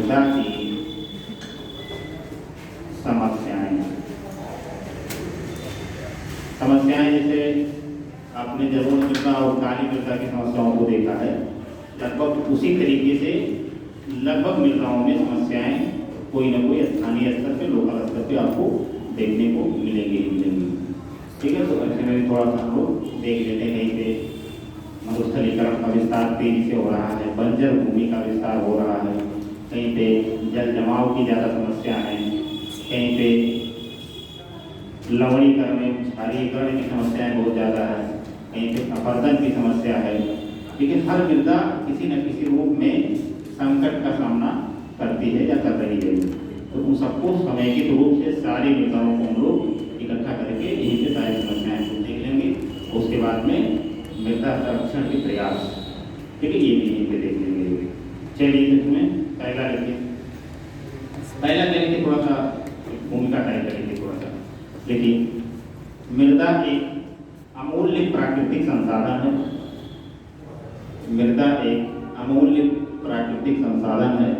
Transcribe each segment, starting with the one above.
मृदा की समस्याएं जैसे आपने जरूर मृदा और काली मृदा की समस्याओं को देखा है, लगभग उसी तरीके से लगभग मृदाओं में समस्याएं कोई ना कोई स्थानीय स्तर पे, लोकल स्तर पे आपको देखने को मिलेंगी ही मिलेंगी। ठीक है, तो ऐसे में थोड़ा सा हम लोग देख लेते हैं। कहीं पे मरुस्थलीकरण का विस्तार तेजी से हो रहा है, बंजर भूमि का विस्तार हो रहा है, कहीं पे जल जमाव की ज़्यादा समस्या है, कहीं पे लवणीकरण एवं क्षारीकरण की समस्याएं बहुत ज़्यादा है, कहीं पे अपरदन की समस्या है। ठीक है, हर मृदा किसी न किसी रूप में संकट का सामना करती है या कर रही है। तो उन सबको समेकित रूप से सारी मृदाओं को हम लोग इकट्ठा करके यहीं पे सारी समस्याएं को देख लेंगे। उसके बाद में मृदा संरक्षण के प्रयास, ठीक है, ये भी यहीं पे देख लेंगे। चलिए इसमें पहला लिखिए, पहला क्या लिखिए, थोड़ा सा भूमिका टाइप करेंगे थोड़ा सा। देखिए, मृदा एक अमूल्य प्राकृतिक संसाधन है। मृदा एक अमूल्य प्राकृतिक संसाधन है।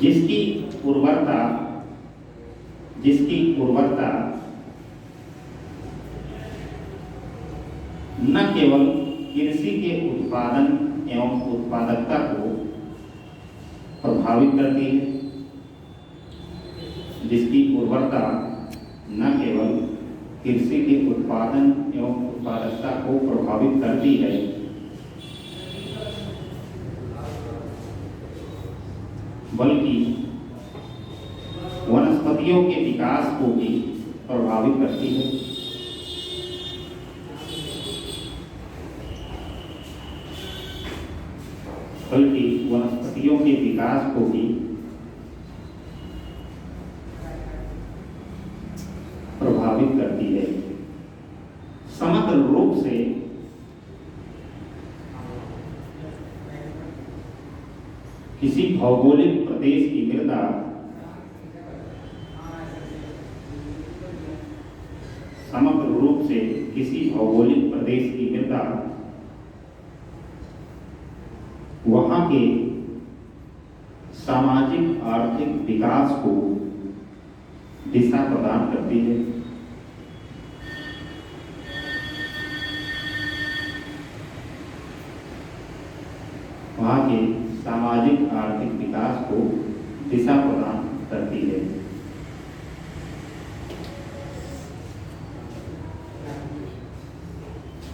जिसकी उर्वरता न केवल कृषि के उत्पादन एवं उत्पादकता को प्रभावित करती है, जिसकी उर्वरता न केवल कृषि के उत्पादन एवं उत्पादकता को प्रभावित करती है, बल्कि वनस्पतियों के विकास को भी प्रभावित करती है। बल्कि वनस्पतियों के विकास को भी प्रभावित करती है। समग्र रूप से किसी भौगोलिक प्रदेश की मृदा समग्र रूप से किसी भौगोलिक प्रदेश की मृदा वहां के सामाजिक आर्थिक विकास को दिशा प्रदान करती है। वहां के सामाजिक आर्थिक विकास को दिशा प्रदान करती है।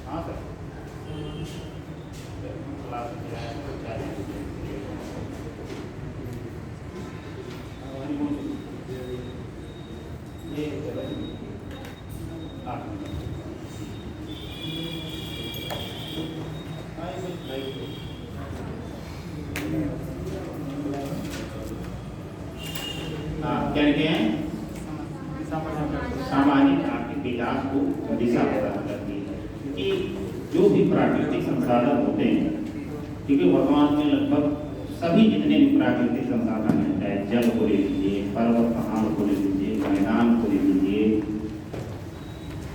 हाँ सर, क्या लिखे हैं? सामाजिक आर्थिक विकास को दिशा प्रदान करती है। कि जो भी प्राकृतिक संसाधन होते हैं, ठीक है, वर्तमान में लगभग सभी जितने भी प्राकृतिक संसाधन हैं, चाहे जल को ले लीजिए, पर्वत पहाड़ को ले लीजिए, मैदान को ले लीजिए,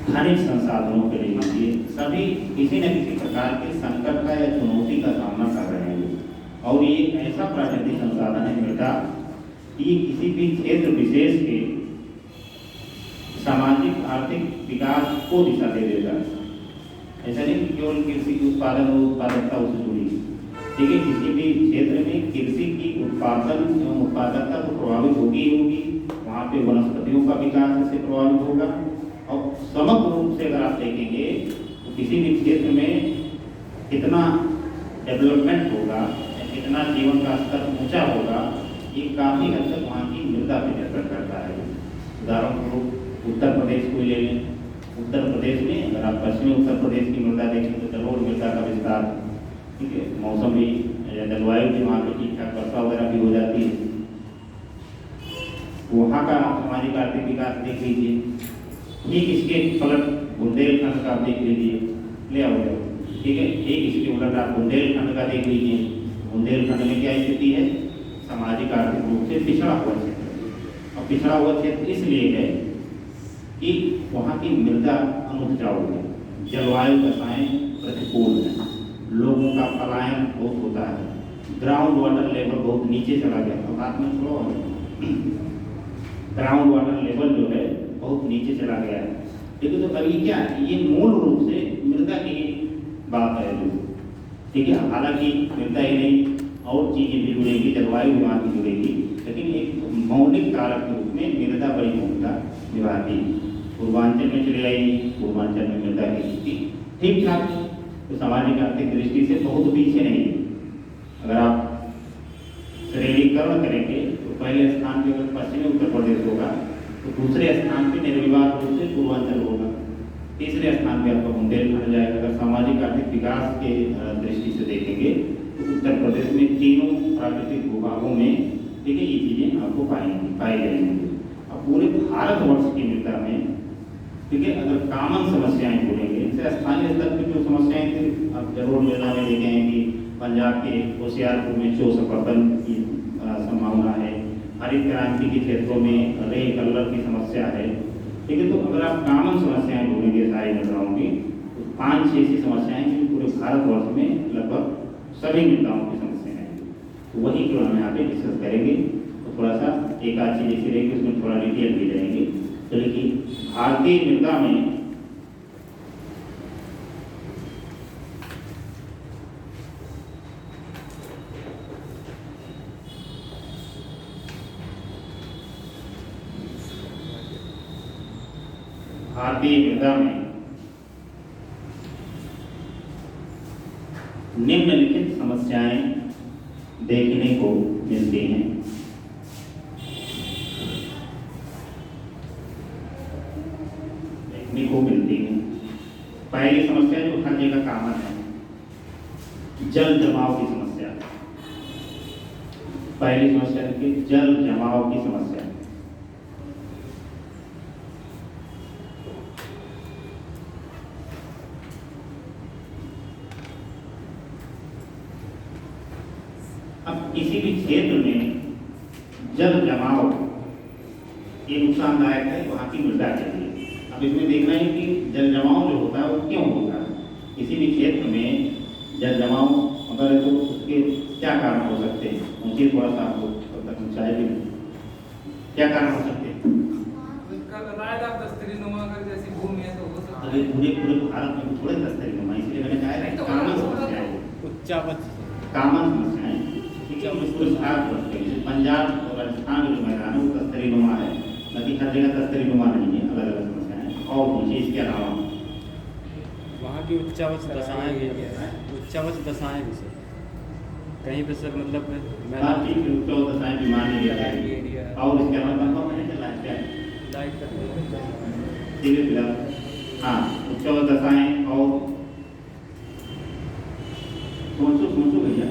खनिज संसाधनों को ले लीजिए, सभी किसी न किसी प्रकार के संकट का या चुनौती का सामना कर रहे हैं। और ये ऐसा प्राकृतिक संसाधन है मृदा, ये किसी भी क्षेत्र विशेष के सामाजिक आर्थिक विकास को दिशा दे देगा। ऐसा नहीं कि केवल कृषि की उत्पादन और उत्पादकता उससे जुड़ी, ठीक है, किसी भी क्षेत्र में कृषि की उत्पादन एवं उत्पादकता तो प्रभावित होगी ही होगी, वहाँ पे वनस्पतियों का विकास इससे प्रभावित होगा। और समग्र रूप से अगर आप देखेंगे तो किसी भी क्षेत्र में कितना डेवलपमेंट होगा, कितना जीवन का स्तर ऊंचा होगा, ये काफ़ी हद तक वहाँ की मृदा पर निर्भर करता है। उदाहरण स्वरूप उत्तर प्रदेश को ले लें। उत्तर प्रदेश में अगर आप पश्चिमी उत्तर प्रदेश की मृदा देखें तो जलोढ़ मृदा का विस्तार, ठीक है, मौसम भी जलवायु भी वहाँ की ठीक ठाक, वर्षा वगैरह भी हो जाती है। वहाँ का सामाजिक आर्थिक विकास देख लीजिए। ठीक इसके पलट बुंदेलखंड का आप देख लीजिए, ले आओ, ठीक है, एक इसके उलट आप बुंदेलखंड का देख लीजिए। बुंदेलखंड में क्या स्थिति है? सामाजिक आर्थिक रूप से पिछड़ा हुआ क्षेत्र। और पिछड़ा हुआ क्षेत्र इसलिए है वहाँ की मृदा अनुपजाऊ है, जलवायु दशाएं प्रतिकूल हैं, लोगों का पलायन बहुत होता है, ग्राउंड वाटर लेवल बहुत नीचे चला गया। अब बात में छोड़ो, ग्राउंड वाटर लेवल जो है बहुत नीचे चला गया है। ठीक है, तो अभी क्या है, ये मूल रूप से मृदा की बात है जो, ठीक है। हालांकि मृदा ही नहीं और चीज़ें भी जुड़ेगी, जलवायु विभाग भी जुड़ेगी, लेकिन एक मौलिक कारक के रूप में मृदा बड़ी भूमिका निभाती। पूर्वांचल में चले आई, पूर्वांचल में मृदा की स्थिति ठीक ठाक, तो सामाजिक आर्थिक दृष्टि से बहुत पीछे नहीं। अगर आप श्रेणीकरण करेंगे तो पहले स्थान पे अगर पश्चिमी उत्तर प्रदेश होगा, तो दूसरे स्थान पे निर्विवाद रूप से पूर्वांचल होगा, तीसरे स्थान पे आपका बुंदेलखंड जाएगा। अगर सामाजिक आर्थिक विकास के दृष्टि से देखेंगे तो उत्तर प्रदेश में तीनों प्राकृतिक भूभागों में, ठीक है, ये चीज़ें आपको पाई जाएंगी। अब पूरे भारतवर्ष की मृदा में, ठीक है, अगर कॉमन समस्याएं बोलेंगे, जैसे स्थानीय स्तर की जो समस्याएं थी, आप जरूर मृदा में देखे हैं कि पंजाब के होशियारपुर में चोसपतन की संभावना है, हरित क्रांति के क्षेत्रों में रे कलर की समस्या है। ठीक है, तो अगर आप कॉमन समस्याएं ढूंढेंगे सारी मृदाओं की, तो 5-6 ऐसी समस्याएं जो पूरे भारतवर्ष में लगभग सभी मृदाओं की समस्याएं हैं, तो वही जो हम यहाँ पे डिस्कस करेंगे। तो थोड़ा सा एक आध चीज़ ऐसी रहेगी, उसमें थोड़ा डिटेल भी रहेंगे। चलिए कि भारतीय मृदा में निम्नलिखित समस्याएं देखने को मिलती हैं। पहली समस्या जो हर जगह कॉमन है, जल जमाव की समस्या। पहली समस्या देखिए, जल जमाव की समस्या। अब किसी भी क्षेत्र में जल जमाव ये नुकसानदायक है वहाँ की मृदा के लिए। अब इसमें देखना है कि जल जमाव जो होता है वो क्यों होता है। किसी भी क्षेत्र में जल जमाव अगर है तो उसके क्या कारण हो सकते हैं, उनकी थोड़ा सा आपको ऊंचाई भी क्या कारण हो सकते हैं। अरे पूरे पूरे भारत में थोड़े दस्तरी नुमा, इसलिए मैंने कहा है कॉमन समस्या है, कॉमन समस्या है। पंजाब और राजस्थान जो मैदान है वो दस्तरी नुमा है, बाकी हर जगह दस्तरी नुमा नहीं है, अलग अलग समस्याएं। और मुझे इसके अलावा वहाँ की उच्चावच दशाएं भी सर, कहीं पे सर मतलब उच्चावच दशाएं भी मान ली जाती है। और इसके अलावा कंफर्म नहीं चला है लाइट धीरे फिलहाल, हाँ, उच्चावच दशाएं और सोचो भैया,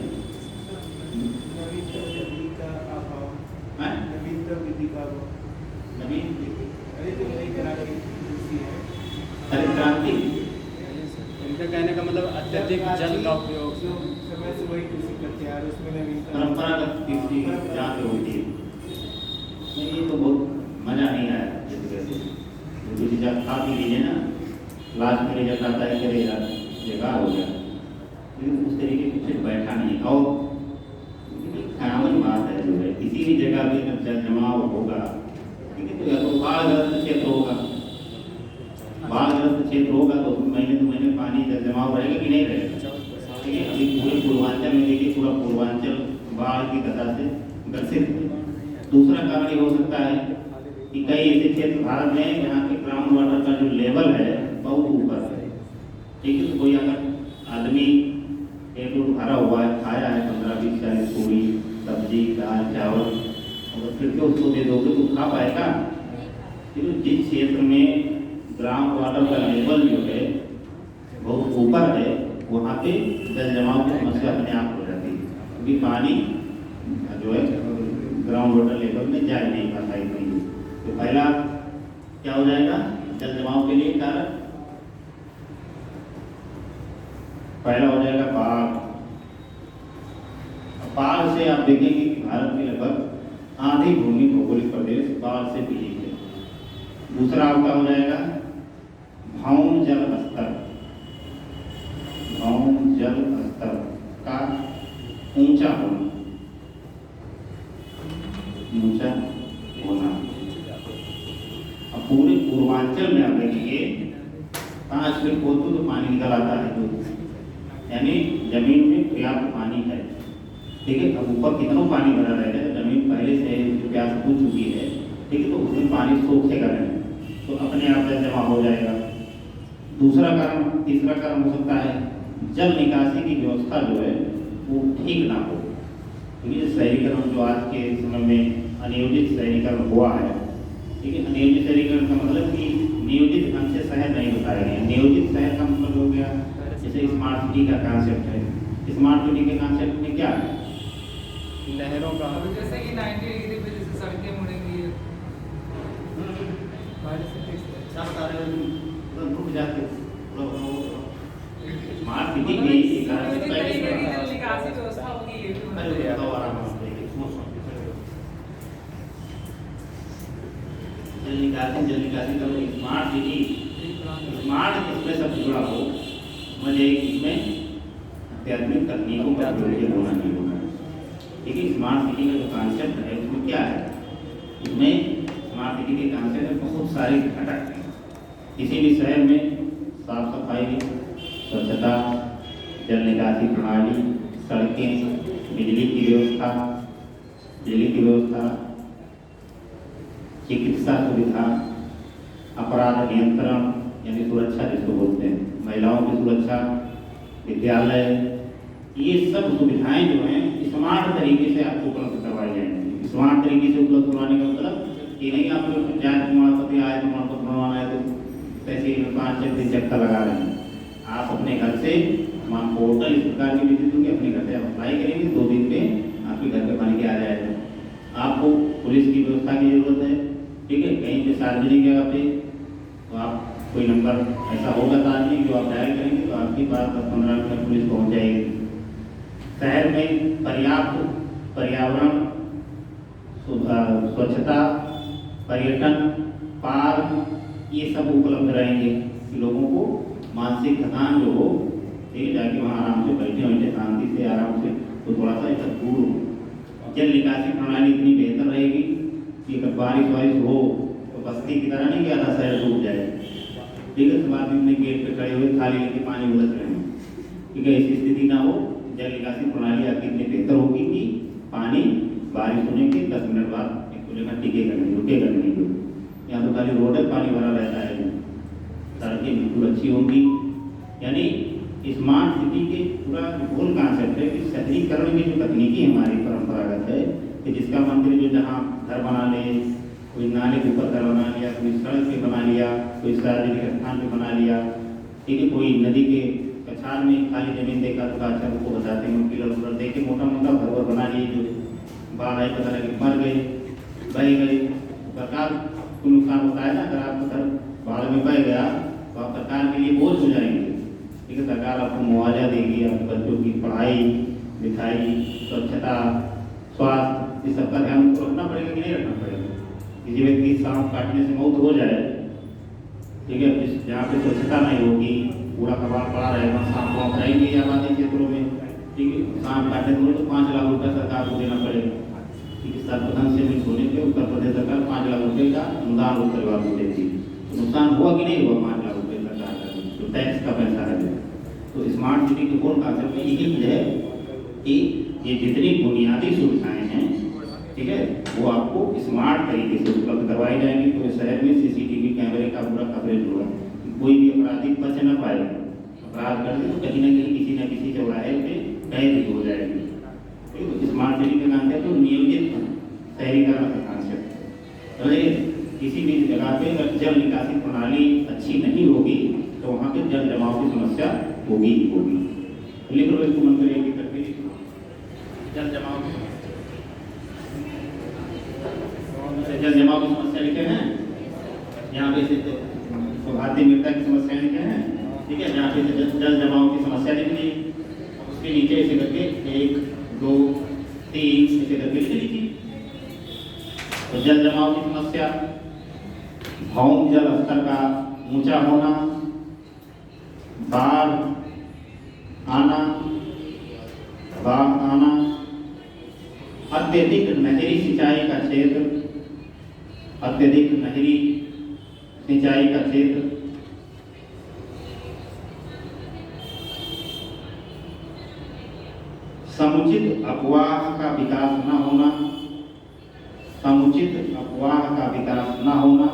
हरित क्रांति, इनका कहने का मतलब अत्यधिक जल का उपयोग समय से वही कृषि करते हैं, उसमें नवीनता परंपरागत कृषि जहाँ पे होती है। नहीं, ये तो बहुत मजा नहीं आया जिस तरह से दूसरी जब खा पी लीजिए ना, लास्ट में रिजल्ट आता है कि यार बेकार हो गया, लेकिन उस तरीके से कुछ बैठा नहीं। और कॉमन बात है जो है, किसी भी जगह पे जब जल जमाव होगा, ठीक है, तो या तो बाढ़ग्रस्त क्षेत्र होगा, बाढ़ग्रस्त क्षेत्र होगा तो उसमें महीने 2 महीने पानी जल जमाव रहेगा कि नहीं रहेगा। ठीक है, अभी पूरे पूर्वांचल में देखिए, पूरा पूर्वांचल बाढ़ की दशा से ग्रसित है। दूसरा कारण ये हो सकता है कि कई ऐसे क्षेत्र भारत में हैं जहाँ के ग्राउंड वाटर का जो लेवल है बहुत ऊपर है। ठीक है, तो कोई अगर आदमी एक लोट भरा हुआ है, खाया है 15-20-40 पूरी सब्जी दाल चावल, और फिर के उसको दे दोगे तो खा पाएगा। तो जिस क्षेत्र में ग्राउंड वाटर का लेवल जो है बहुत ऊपर है, वहाँ पे जल जमाव की समस्या अपने आप हो जाती है, क्योंकि पानी जो है ग्राउंड वाटर लेवल में जा नहीं पाता इतनी। तो पहला क्या हो जाएगा जल जमाव के लिए कारण, पहला हो जाएगा बाढ़। बाढ़ से आप देखेंगे कि भारत में लगभग आधी भूमि भौगोलिक प्रदेश बाढ़ से पीड़ित है। दूसरा आपका हो जाएगा भौम जल स्तर, भौम जल स्तर का ऊंचा होना, ऊंचा होना। अब पूरे पूर्वांचल में आप देखेंगे 5 फीट खोदो तो पानी निकल आता है, तो यानी जमीन में पर्याप्त पानी है। ठीक है, अब ऊपर कितना पानी भरा रहेगा, जमीन पहले से प्यास बुझ चुकी है, ठीक है, तो उसमें पानी सोखेगा नहीं, तो अपने आप जल जमा हो जाएगा। दूसरा कारण, तीसरा कारण हो सकता है जल निकासी की व्यवस्था जो है वो ठीक ना हो, क्योंकि शहरीकरण जो आज के समय में अनियोजित शहरीकरण हुआ है, ठीक है, अनियोजित शहरीकरण का मतलब कि नियोजित ढंग से शहर नहीं बताए गए। नियोजित शहर का मतलब हो गया जैसे स्मार्ट सिटी का कॉन्सेप्ट है। स्मार्ट सिटी के कॉन्सेप्ट में क्या है, नहरों का, जैसे कि 90 डिग्री पे जैसे सड़कें मुड़ेंगी, बारिश से फिक्स है। क्या बता रहे हो, रुक जाते स्मार्ट सिटी में निकासी व्यवस्था होगी, ये भी होना चाहिए। जल निकासी का स्मार्ट सिटी, स्मार्ट इसमें सब जुड़ा हो, मुझे इसमें अत्याधुनिक तकनीकों का प्रयोग होना नहीं होना। ठीक है, स्मार्ट सिटी का जो कॉन्सेप्ट है उसमें क्या है, इसमें स्मार्ट सिटी के कॉन्सेप्ट में बहुत सारे घटक हैं। किसी भी शहर में साफ सफाई, स्वच्छता, जल निकासी प्रणाली, सड़कें, बिजली की व्यवस्था, चिकित्सा सुविधा, अपराध नियंत्रण यानी सुरक्षा जिसको बोलते हैं, महिलाओं की सुरक्षा, विद्यालय, ये सब सुविधाएं जो हैं स्मार्ट तरीके से आपको उपलब्ध करवाई जाएंगी। स्मार्ट तरीके से उपलब्ध करवाने का मतलब ये नहीं आपको पंचायत प्रमाण पत्र आय प्रमाण पत्र बनवाना है तो तहसील में 5-6 चक्कर लगा रहे हैं। आप अपने घर से वहाँ पोर्टल इस प्रकार की विधि दूंगी, अपने घर से आप अप्लाई करेंगे, 2 दिन में आपके घर पे बन के आ जाएगा। आपको पुलिस की व्यवस्था की जरूरत है, ठीक है, कहीं पे सार्वजनिक जगह पे तो आप कोई नंबर ऐसा होगा सार्वजनिक जो आप डायल करेंगे तो आपके पास 10-15 मिनट में पुलिस पहुँच जाएगी। शहर में पर्याप्त पर्यावरण, स्वच्छता, पर्यटन, पार्क ये सब उपलब्ध रहेंगे कि लोगों को मानसिक थकान जो हो, ठीक, जाके वहाँ आराम से बैठे शांति से आराम से तो थोड़ा सा इसका दूर हो। जल निकासी प्रणाली इतनी बेहतर रहेगी कि अगर बारिश हो तो बस्ती की तरह नहीं कि आधा शहर डूब जाए, ठीक है, तो बाद में अपने गेट पे खड़े हुए थाली लेके पानी उलट रहे हैं, ठीक है, ऐसी स्थिति ना हो। जल निकासी प्रणाली आपकी इतनी बेहतर होगी कि पानी बारिश होने के 10 मिनट बाद एक जगह टिकेगा नहीं, रुकेगा नहीं। यहाँ तो खाली रोड है, पानी भरा रहता है, सड़कें बिल्कुल अच्छी होंगी। यानी स्मार्ट सिटी के पूरा मूल कॉन्सेप्ट है कि शहरीकरण की जो तकनीकी हमारी परंपरागत है कि जिसका मंदिर जो जहाँ घर बना ले, कोई नाले के ऊपर घर बना लिया, कोई सड़क पे बना लिया, कोई सार्वजनिक स्थान पे बना लिया, ठीक है, कोई नदी के कछार में खाली जमीन देखा तो अच्छा उसको बताते हैं, पिलर देखे मोटा मोटा घर बना लिए, जो बाढ़ आई पता लगे मर गए, बह गए, सरकार को नुकसान होता है ना। अगर आपका घर बाढ़ में बह गया तो आप सरकार के लिए बोझ हो जाएंगे, ठीक है, सरकार आपको मुआवजा देगी, आपके बच्चों की पढ़ाई लिखाई, स्वच्छता, स्वास्थ्य, इस सबका ध्यान उनको रखना पड़ेगा कि नहीं रखना पड़ेगा। किसी व्यक्ति की सांप काटने से मौत हो जाए, ठीक है, जहाँ पे स्वच्छता नहीं होगी, पूरा कबाड़ पड़ा रहेगा, सांप वहाँ रहेंगे आबादी क्षेत्रों में, ठीक है, सांप काटने बोले तो 5 लाख रुपये सरकार को देना पड़ेगा, ठीक है। सर्पदंश से मिल होने पे उत्तर प्रदेश सरकार 5 लाख रुपये का अनुदान उस परिवार को देती है। तो नुकसान हुआ कि नहीं हुआ 5 लाख रुपये सरकार का, तो टैक्स का पैसा है। तो स्मार्ट सिटी के मूल कॉन्सेप्ट में यही है कि ये जितनी बुनियादी सुविधाएं हैं, ठीक है, वो आपको स्मार्ट तरीके से उपलब्ध करवाई जाएंगी। तो शहर में CCTV कैमरे का पूरा कवरेज होगा, कोई भी अपराधी बच न पाए, अपराध करते तो कहीं ना किसी चौराहे पे कैद हो जाएगी। तो स्मार्ट सिटी का कॉन्सेप्ट तो नियोजित शहरीकरण का कॉन्सेप्ट है। किसी भी जगह पे अगर जल निकासी प्रणाली अच्छी नहीं होगी तो वहाँ पे जल जमाव की समस्या होगी। लिख लो इसको मन करिए करके, जल जमाव की समस्या लिखे हैं, यहाँ पे सौभाग्य मृदा की समस्या लिखे हैं, ठीक है, यहाँ पे जल जमाव की समस्या लिख ली, उसके नीचे ऐसे करके 1, 2, 3 ऐसे करके लिख लीजिए। तो जल जमाव की समस्या, भौम जल स्तर का ऊंचा होना, बाढ़ आना, बाढ़ आना, अत्यधिक नहरी सिंचाई का क्षेत्र, अत्यधिक नहरी सिंचाई का क्षेत्र, समुचित अपवाह का विकास न होना, समुचित अपवाह का विकास न होना,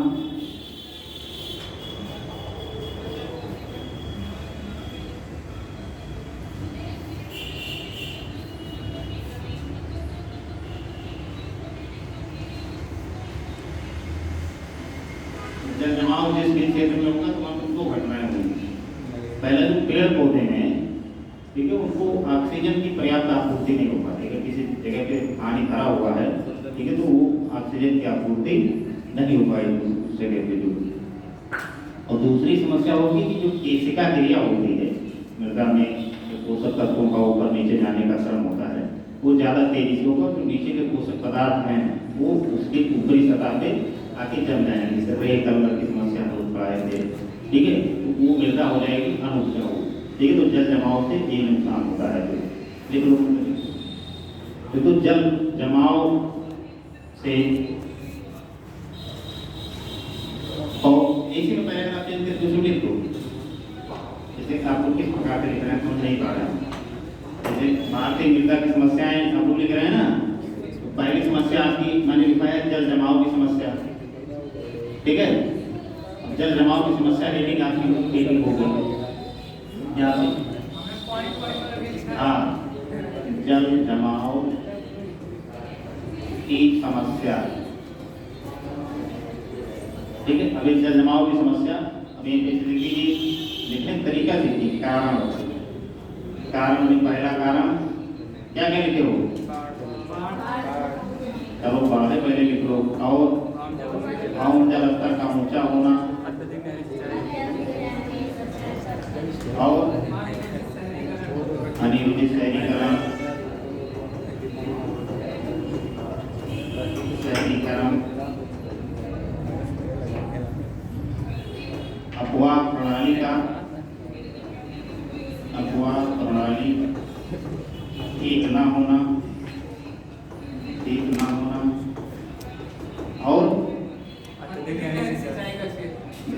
जल जमाव जिस भी क्षेत्र में होगा तो वहाँ दो घटनाएं होंगी। पहले जो पेड़ पौधे हैं, ठीक है, उनको ऑक्सीजन की पर्याप्त आपूर्ति नहीं हो पाती। अगर किसी जगह पे पानी भरा हुआ है, ठीक है, तो वो ऑक्सीजन की आपूर्ति नहीं हो पाएगी उस जगह पे जो। और दूसरी समस्या होगी कि जो केशिका क्रिया होती है मृदा में, जो पोषक तत्वों का ऊपर नीचे जाने का क्रम होता है, वो ज़्यादा तेजी से होगा। जो नीचे के पोषक पदार्थ हैं वो उसकी ऊपरी सतह पे आके जम जाएंगे, जैसे रेत कलर की समस्या हो पाए थे, ठीक है, तो वो मृदा हो जाएगी अनुपजाऊ, ठीक है। तो जल जमाव से ये नुकसान होता है। तो जल जमाव से और इसी में पैराग्राफ चेंज करके उसमें लिख दो, जैसे आपको किस प्रकार से लिख रहे हैं समझ नहीं पा रहे हैं। जैसे भारतीय मृदा की समस्याएं आप लोग लिख रहे हैं ना, तो पहली समस्या आपकी मैंने लिखा है जल जमाव की समस्या, ठीक है। अब जल जमाव की समस्या रेटिंग आपकी रेटिंग होगी यहाँ पे, हाँ, जल जमाव की समस्या, ठीक है। अभी जल जमाव की समस्या अभी लिखने का तरीका सीखिए। कारण, कारण में पहला कारण क्या क्या लिखे हो, चलो बाढ़ पहले लिख लो। और जल स्तर का ऊंचा होना, और अनियमित शहरीकरण, अपवाह प्रणाली का, अपवाह प्रणाली ठीक ना होना, ठीक ना होना, और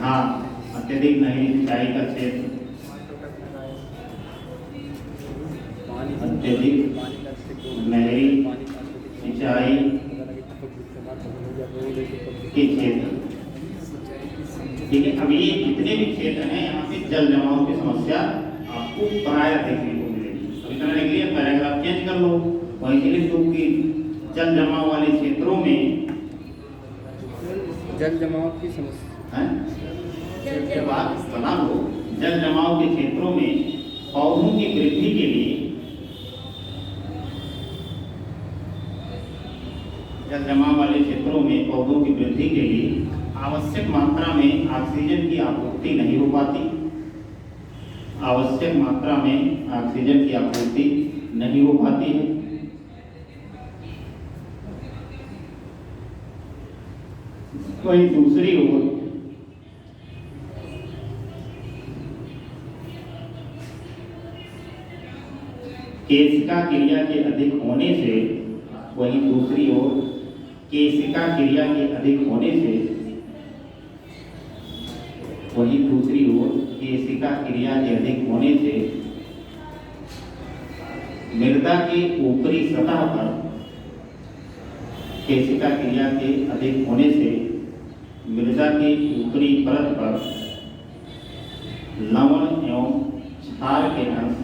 हाँ अत्यधिक नहरी सिंचाई का क्षेत्र, अत्यधिक नहरी सिंचाई के क्षेत्र, ठीक है। अब ये जितने भी क्षेत्र हैं यहाँ पे जल जमाव की समस्या आपको प्रायः देखने को मिलेगी। अभी तरह के लिए पैराग्राफ चेंज कर लो, वहीं लिख दो कि जल जमाव वाले क्षेत्रों में जल जमाव की समस्या के बाद बना लो, जल जमाव के क्षेत्रों में पौधों की वृद्धि के लिए, जल जमाव वाले क्षेत्रों में पौधों की वृद्धि के लिए आवश्यक मात्रा में ऑक्सीजन की आपूर्ति नहीं हो पाती, आवश्यक मात्रा में ऑक्सीजन की आपूर्ति नहीं हो पाती है। वहीं दूसरी ओर केशिका क्रिया के अधिक होने से, वहीं दूसरी ओर केशिका क्रिया के अधिक होने से, वहीं दूसरी ओर केशिका क्रिया के अधिक होने से मृदा के ऊपरी सतह पर, केशिका क्रिया के अधिक होने से मृदा के ऊपरी परत पर लवण एवं क्षार के अंश,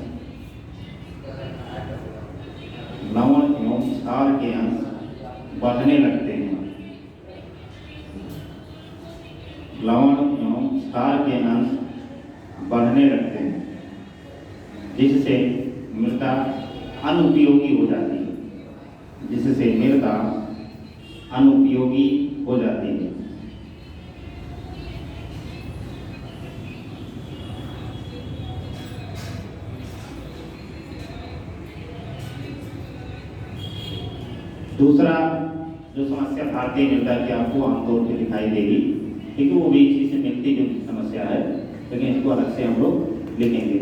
लवण एवं क्षार के अंश बढ़ने लगते हैं, लवण एवं क्षार के अंश बढ़ने लगते हैं, जिससे मृदा अनुपयोगी हो जाती है, जिससे मृदा अनुपयोगी हो जाती है। दूसरा जो समस्या भारतीय मृदा की आपको आमतौर पर दिखाई देगी, ठीक है, वो भी इसी से मिलती जुलती समस्या है, लेकिन इसको अलग से हम लोग लिखेंगे।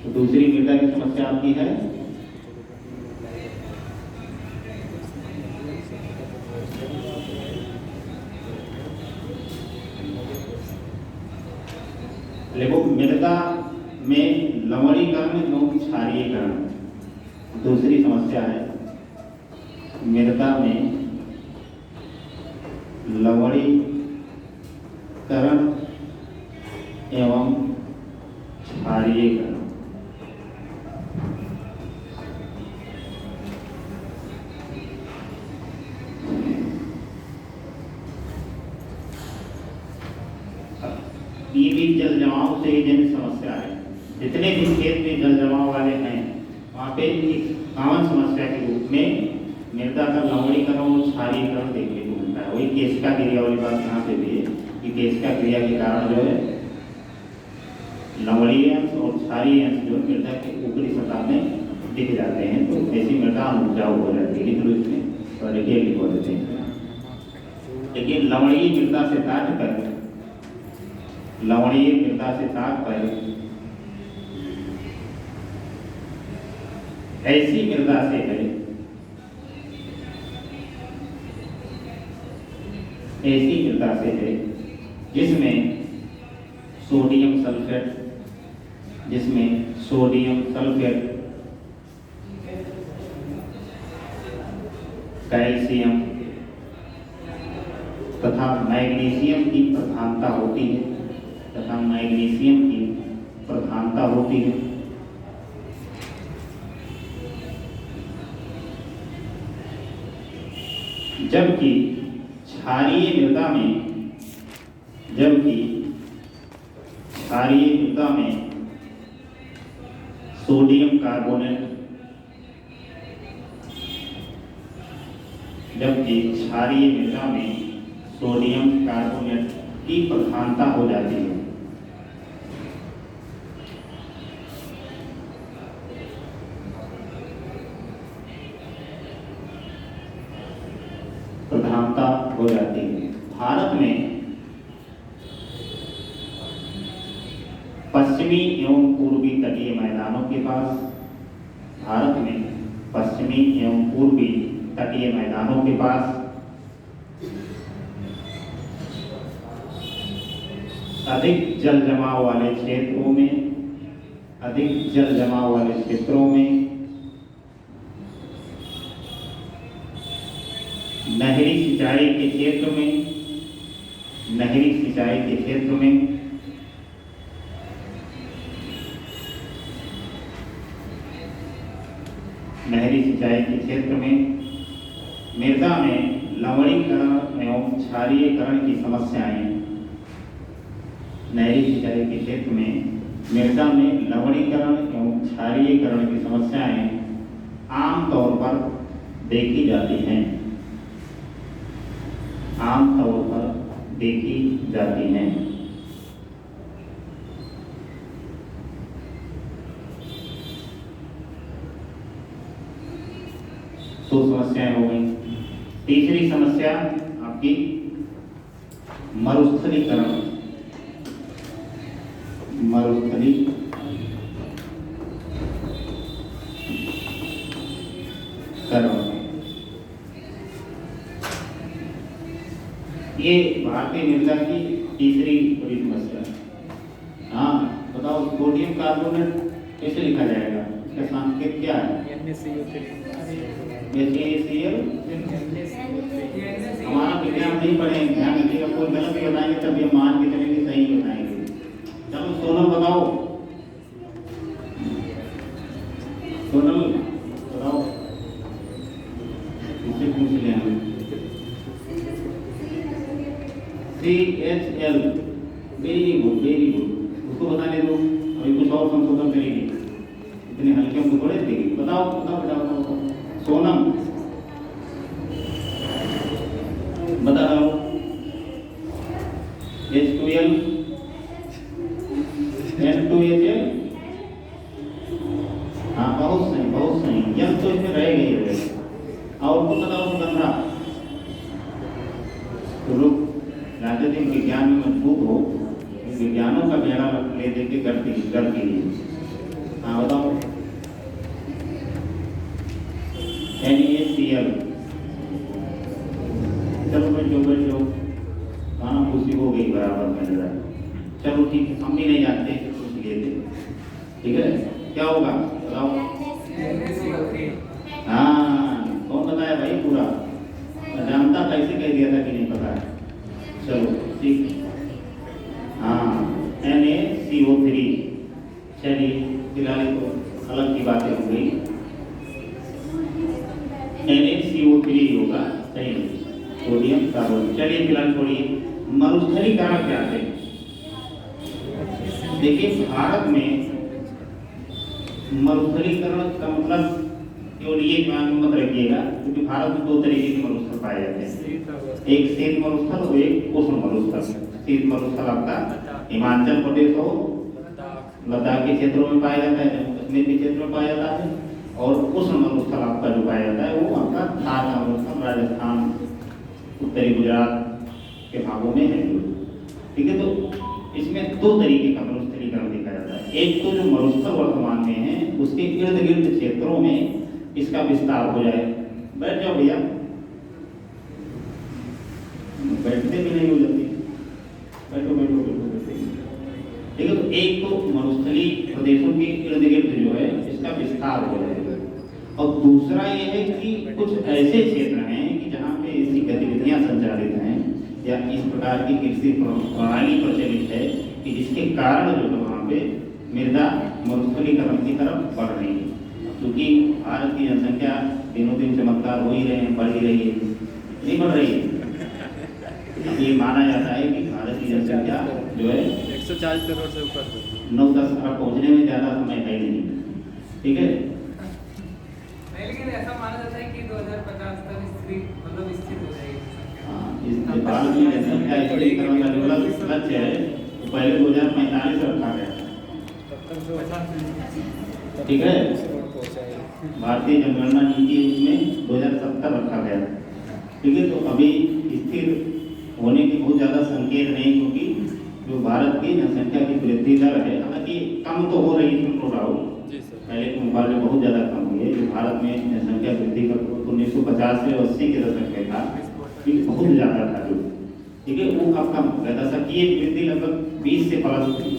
तो दूसरी मृदा की समस्या आपकी है देखो मृदा में लवणीकरण एवं क्षारीयकरण दूसरी समस्या है। मृदा में लवणीकरण एवं क्षारीयकरण ये भी जल जमाव से जनित समस्या है। जितने भी खेत में जल जमाव वाले हैं वहाँ पे एक कॉमन समस्या के रूप में मृदा का लवणीकरण और क्षारीयकरण देखने को मिलता है। वही केशिका क्रिया वाली बात यहाँ पे भी है कि केशिका क्रिया के कारण जो है लवणीय अंश और क्षारीय अंश जो मृदा के ऊपरी सतह में दिख जाते हैं, तो ऐसी मृदा उपजाऊ हो जाती है। लिख लो इसमें और लिखो देते हैं। लेकिन लवणीय मृदा से तात्पर्य लवणीय मृदा से तात्पर्य ऐसी मृदा से है जिसमें सोडियम सल्फेट कैल्शियम तथा मैग्नीशियम की प्रधानता होती है जबकि क्षारीय मृदा में सोडियम कार्बोनेट की प्रधानता हो जाती है। भारत में पश्चिमी एवं पूर्वी तटीय मैदानों के पास अधिक जल जमाव वाले क्षेत्रों में नहरी सिंचाई के क्षेत्र में मृदा में लवणीकरण एवं क्षारीयकरण की समस्याएं आमतौर पर देखी जाती हैं। दो समस्याएं हो गई। तीसरी समस्या आपकी मरुस्थलीकरण ये भारतीय मृदा की तीसरी बड़ी समस्या है। हाँ बताओ, सोडियम कार्बोनेट कैसे लिखा जाएगा? इसका संकेत क्या है? हमारा विज्ञान नहीं पढ़ेंगे, ध्यान रखिएगा। कोई गलत भी बताएंगे तब ये मान के चलेंगे सही बताएंगे। चलो सोनल बताओ, इससे पूछ लें हम। CHL, very good. उसको बताने दो, अभी कुछ और संशोधन करेंगे। इतने हल्के हमको थोड़े देंगे। बताओ सोनम बता रहा हूँ। H2L, N2HL, हाँ बहुत सही। यह तो इसमें रह गई है। और कुछ बताओ सुगंधा। राजनीतिक विज्ञान में मजबूत हो, विज्ञानों का बेड़ा ले दे के करती NaCl। चलो बैठो, खाना पूसी हो गई बराबर मेरे साथ। चलो ठीक है, हम भी नहीं जानते पूछ लिए थे, ठीक है। क्या होगा बताओ? हाँ, कौन बताया भाई पूरा? मैं जानता था, इसे कह दिया था कि नहीं पता है। चलो ठीक, हाँ NaCO3। चलिए फिलहाल तो अलग की बातें हो गई, NaCO3 होगा, सही है, सोडियम कार्बोनेट। चलिए फिलहाल छोड़िए, मरुस्थलीकरण क्या है? देखिए भारत में मरुस्थलीकरण का मतलब केवल ये ध्यान में मत रखिएगा, क्योंकि भारत में दो तरीके के मरुस्थल पाए जाते हैं, एक शीत मरुस्थल और एक उष्ण मरुस्थल। शीत मरुस्थल आपका हिमाचल प्रदेश हो, लद्दाख के क्षेत्रों में पाया जाता है, जम्मू कश्मीर के क्षेत्र में पाया जाता है। और उष्ण मरुस्थल आपका जो पाया जाता है वो आपका थार का मरुस्थल राजस्थान, उत्तरी गुजरात के भागों में है, ठीक है। तो इसमें दो तरीके का मरुस्थलीकरण देखा जाता है। एक तो जो मरुस्थल वर्तमान में है उसके इर्द गिर्द क्षेत्रों में इसका विस्तार हो जाए। बैठ जाओ भैया, बैठते भी नहीं हो जाती, बैठो बैठो बैठो बैठो, ठीक है। तो एक तो मरुस्थली प्रदेशों के इर्द गिर्द जो है इसका विस्तार हो जाएगा, और दूसरा ये है कि कुछ ऐसे क्षेत्र हैं कि जहाँ पे ऐसी गतिविधियां संचालित हैं या इस प्रकार की कृषि प्रणाली प्रचलित है कि जिसके कारण जो है वहाँ पे मृदा मरुस्थलीकरण की तरफ बढ़ रही है। क्योंकि भारत की जनसंख्या दिनों दिन चमत्कार हो ही रहे हैं, बढ़ ही रही है, नहीं बढ़ रही है। अब ये माना जाता है कि भारत की जनसंख्या जो है 140 करोड़ से ऊपर 9-10 अरब पहुँचने में ज़्यादा समय है नहीं, ठीक है। लेकिन ऐसा माना जाता है कि 2050 तक मतलब स्थिर हो जाएगी। हाँ, इस भारत की जनसंख्या स्थिरीकरण का जो लक्ष्य है वो पहले 2045 रखा गया, ठीक है। भारतीय जनगणना नीति उसमें 2070 रखा गया, ठीक है। तो अभी स्थिर होने के बहुत ज़्यादा संकेत नहीं, क्योंकि जो भारत की जनसंख्या की वृद्धि दर है, हालांकि कम तो हो रही है, इसमें थोड़ा हो पहले के मुकाबले बहुत ज़्यादा कम हुई है। जो भारत में जनसंख्या वृद्धि का 1950 से 80 के दशक में था, बहुत ज़्यादा था जो, ठीक है, वो अब कम हो गया। दशकीय वृद्धि लगभग 20 से प्लस थी,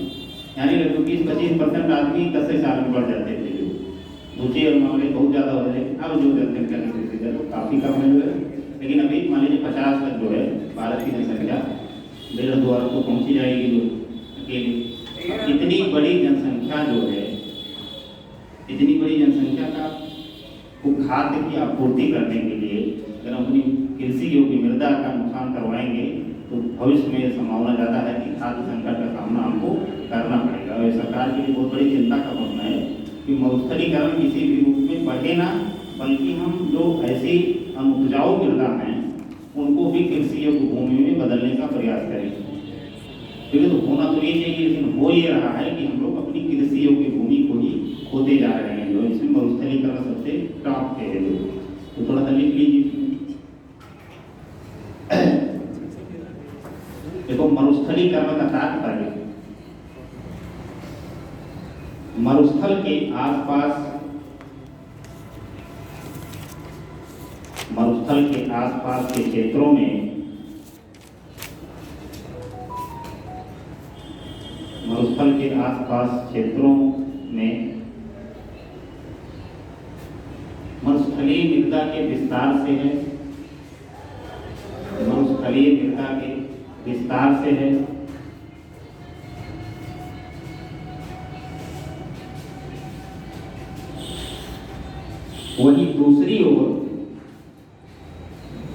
यानी लगभग 20-25% आदमी 10 साल में बढ़ जाते थे। जो ऊँचे और मामले बहुत ज़्यादा हो रहे, अब जो जनसंख्या की वृद्धि दर वो काफ़ी कम है, लेकिन अभी मान लीजिए 50 तक जो है भारत की जनसंख्या 1.5-2 अरब को पहुँची जाएगी। जो अकेली इतनी बड़ी जनसंख्या जो है, इतनी बड़ी जनसंख्या का को खाद्य की आपूर्ति करने के लिए अगर हम अपनी कृषि योग्य मृदा का नुकसान करवाएंगे तो भविष्य में संभावना ज़्यादा है कि खाद्य संकट का सामना हमको करना पड़ेगा। और सरकार के लिए बहुत बड़ी चिंता का मुद्दा है कि मरुस्थलीकरण किसी भी रूप में बढ़े ना, बल्कि हम जो ऐसी उपजाऊ मृदा हैं उनको भी कृषि योग्य भूमि में बदलने का प्रयास करें, ठीक है। तो होना तो ये चाहिए, लेकिन हो ये रहा है कि हम लोग अपनी कृषि योग्य भूमि को ही खोते जा रहे हैं, जो इसमें मरुस्थलीकरण सबसे टॉप पे है। तो थोड़ा सा लिख लीजिए, देखो मरुस्थलीकरण का तात्पर्य मरुस्थल के आसपास के क्षेत्रों में मरुस्थलीय मृदा के विस्तार से है, वहीं दूसरी ओर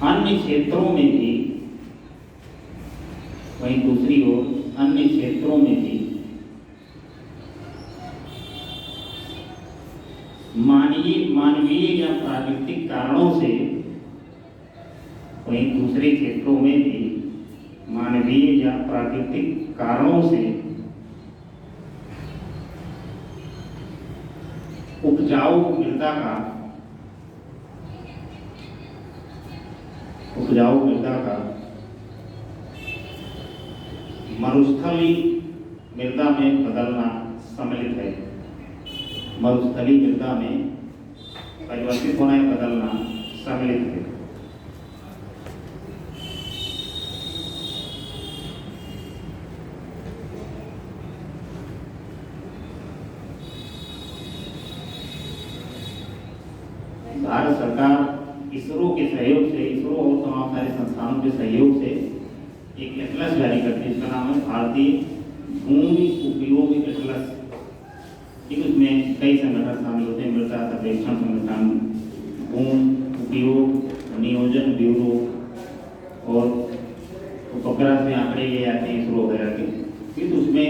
अन्य क्षेत्रों में भी मानवीय या प्राकृतिक कारणों से उपजाऊ मृदा का मरुस्थली मृदा में बदलना सम्मिलित है। मरुस्थली मृदा में परिवर्तित होना या बदलना सम्मिलित है। भारत सरकार इसरो के सहयोग से, इसरो और तमाम सारे संस्थानों के सहयोग से एक एटलस जारी करती है, इसका नाम है भारतीय भूमि उपयोग एटलस। ठीक, उसमें कई संगठन शामिल होते हैं, मृदा सर्वेक्षण संगठन, भूमि उपयोग नियोजन ब्यूरो और उपग्रह में आंकड़े लिए जाते हैं इसरो वगैरह के। फिर उसमें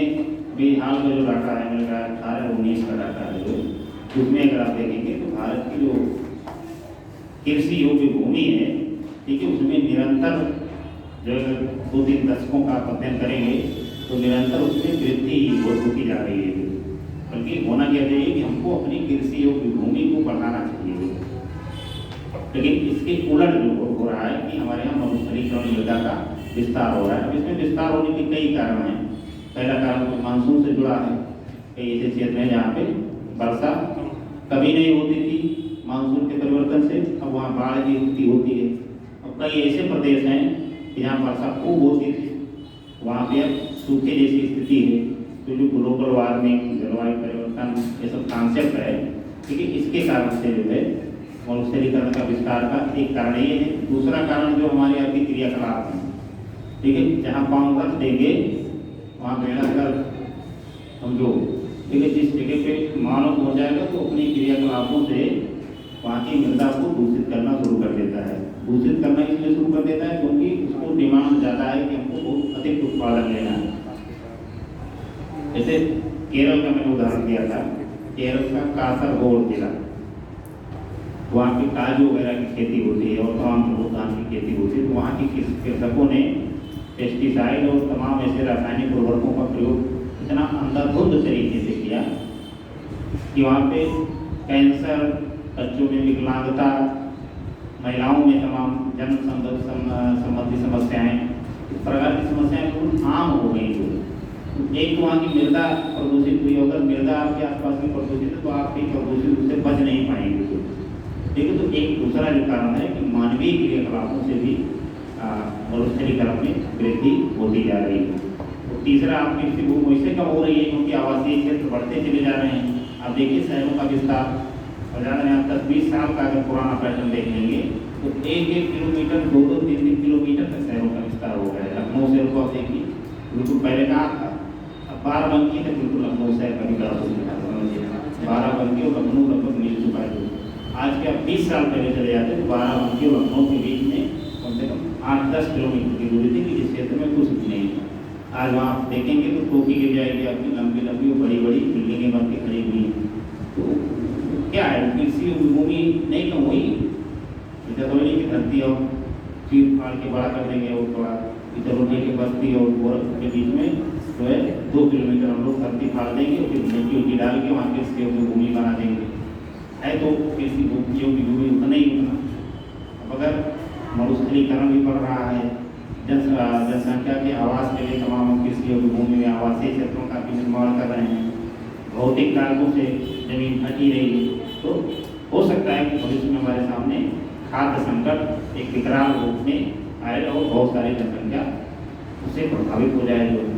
भी हाल का जो डाटा है मेरा 18-19 का डाटा है जो, उसमें अगर आप देखेंगे तो भारत की जो कृषि योग्य भूमि है, ठीक है, उसमें निरंतर जो 2-3 दशकों का अध्ययन करेंगे तो निरंतर उसमें वृद्धि होती जा रही है। बल्कि होना क्या चाहिए कि हमको अपनी कृषि योग्य भूमि को बढ़ाना चाहिए, लेकिन इसके उलट जो हो रहा है कि हमारे यहाँ मरुस्थलीकरण मृदा का विस्तार हो रहा है। अब इसमें विस्तार होने के कई कारण हैं। पहला कारण तो मानसून से जुड़ा है। कई ऐसे क्षेत्र हैं जहाँ पे वर्षा कभी नहीं होती थी मानसून के परिवर्तन से, अब वहाँ बाढ़ की स्थिति होती है। अब कई ऐसे प्रदेश हैं कि जहाँ वर्षा खूब होती थी, वहाँ पे अब सूखे जैसी स्थिति है। तो जो ग्लोबल वार्मिंग, जलवायु परिवर्तन, ये सब कॉन्सेप्ट है, ठीक है, इसके कारण से जो है मरुस्थलीकरण का विस्तार का एक कारण ये है। दूसरा कारण जो हमारे यहाँ की क्रियाकलाप है, ठीक है, जहाँ पाँव रख देंगे वहाँ बेड़ा कर समझो, ठीक है, जिस जगह पे मानव हो जाएगा तो अपनी क्रियाकलापों से वहाँ की मृदा को दूषित करना शुरू कर देता है। दूषित करना इसलिए शुरू कर देता है क्योंकि उसको डिमांड ज़्यादा है कि हमको बहुत अधिक उत्पादन लेना है। जैसे केरल का मैंने उदाहरण दिया था, केरल का कासरगोड जिला, वहाँ पे काजू वगैरह की खेती होती है और तमाम धान की खेती होती है। तो वहाँ की कृषकों ने पेस्टिसाइड और तमाम ऐसे रासायनिक उर्वरकों का प्रयोग इतना अंधाधुंध तरीके से किया कि वहाँ पे कैंसर, बच्चों में विकलांगता, महिलाओं में तमाम जन्म संबंधी समस्याएं, इस प्रकार की समस्याएं बिल्कुल आम हो गई। एक तो वहाँ की मृदा प्रदूषित हुई, अगर मृदा आपके आसपास में प्रदूषित है तो आप भी प्रदूषित उससे बच नहीं पाएंगे। ठीक है, तो एक दूसरा जो कारण है कि मानवीय क्रियाकलापों से भी मरुस्थलीकरण में वृद्धि होती जा रही है। तो तीसरा, आपकी कृषि भूमि वैसे कम हो रही है क्योंकि आवासीय क्षेत्र बढ़ते चले जा रहे हैं। आप देखिए शहरों का विस्तार, बाजार में आप 10-20 साल का अगर पुराना पैटर्न देख लेंगे तो 1-1 किलोमीटर, 2-2, 3-3 किलोमीटर तक शहरों का विस्तार हो गया है। लखनऊ शहर को आप देखिए, बिल्कुल पहले कहाँ था, अब बाराबंकी तक बिल्कुल लखनऊ शहर का विकास हो चुका है। बाराबंकी और लखनऊ लगभग मिल चुका है। आज के आप 20 साल पहले चले जाते तो बाराबंकी और लखनऊ के बीच में कम से कम 8-10 किलोमीटर की दूरी थी कि जिस क्षेत्र में कुछ भी नहीं था। आज वहाँ आप देखेंगे तो टोपी गिर जाएगी आपकी, लंबी लंबी और बड़ी बड़ी बिल्डिंगें बन के खड़ी हुई हैं। तो क्या है, कृषि भूमि नहीं कम हुई, इधर तो नहीं कि धरती और चीर फाड़ के बड़ा कर देंगे और थोड़ा इधर उठे के बस्ती और गोरखपुर के बीच में जो है 2 किलोमीटर हम लोग धरती फाड़ देंगे और फिर मिट्टी उट्टी डाल के वहाँ कृषि भूमि बना देंगे। है तो कृषि भूमियों की भूमि उतना ही उतना। अब अगर मरुस्थलीकरण भी बढ़ रहा है, जनसंख्या के आवास के लिए तमाम कृषि भूमि में आवासीय क्षेत्रों का भी निर्माण कर रहे हैं, भौतिक कारकों से जमीन हटी रही है, तो हो सकता है कि भविष्य में हमारे सामने खाद्य संकट एक विकराल रूप में आए और बहुत सारी जनसंख्या उससे प्रभावित हो जाएगी।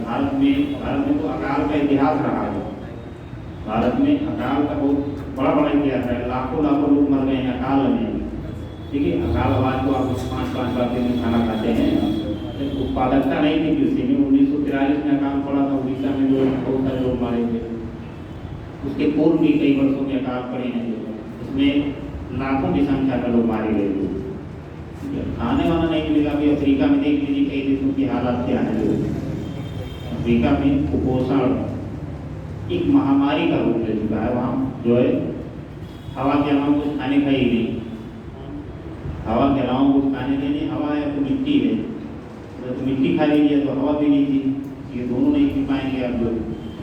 भारत में तो अकाल का इतिहास रहा है। भारत में अकाल का बहुत बड़ा इतिहास है, लाखों लोग मर गए हैं अकाल में। ठीक है, अकाल बाद तो आप 5-5 बार दिन में खाना खाते हैं। उत्पादकता नहीं थी कृषि में। 1943 में अकाल पड़ा था उड़ीसा में, जो बहुत सारे लोग मारे थे। उसके पूर्व भी कई वर्षों में अकाल पड़े हैं, उसमें लाखों की संख्या में लोग मारे गए थे। खाने वाला नहीं मिलेगा। अभी अफ्रीका में देख लीजिए कई देशों की हालात क्या है। अफ्रीका में कुपोषण एक महामारी का रूप ले चुका है। वहाँ जो है हवा के अलावा कुछ खाने का ही नहीं, हवा के अलावा कुछ खाने के नहीं। हवा है तो मिट्टी है, तो मिट्टी खा लीजिए तो हवा भी नहीं थी। ये दोनों नहीं पी पाएंगे आप लोग,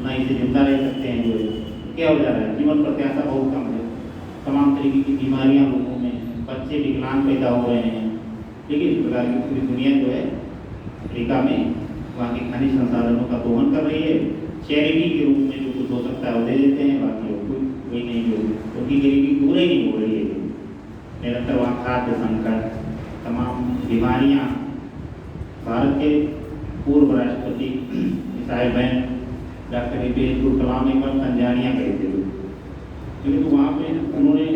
ना इसे जिंदा रह सकते हैं। जो है क्या हो जा रहा है, जीवन प्रत्याशा बहुत कम है। तमाम तरीके की बीमारियां लोगों में, बच्चे विकलांग पैदा हो रहे हैं। ठीक है, इस प्रकार की पूरी दुनिया जो है अफ्रीका में वहाँ के खनिज संसाधनों का दोहन कर रही है। चैरिटी के रूप में जो कुछ हो सकता है वो दे देते हैं, बाकी कोई नहीं, जो उनकी गरीबी पूरी नहीं हो रही निरंतर वहाँ खाद्य संकट, तमाम बीमारियाँ। भारत के पूर्व राष्ट्रपति मिसाइल मैन डॉक्टर APJ कलाम एक बार तंजानिया गए थे, क्योंकि तो वहाँ पे उन्होंने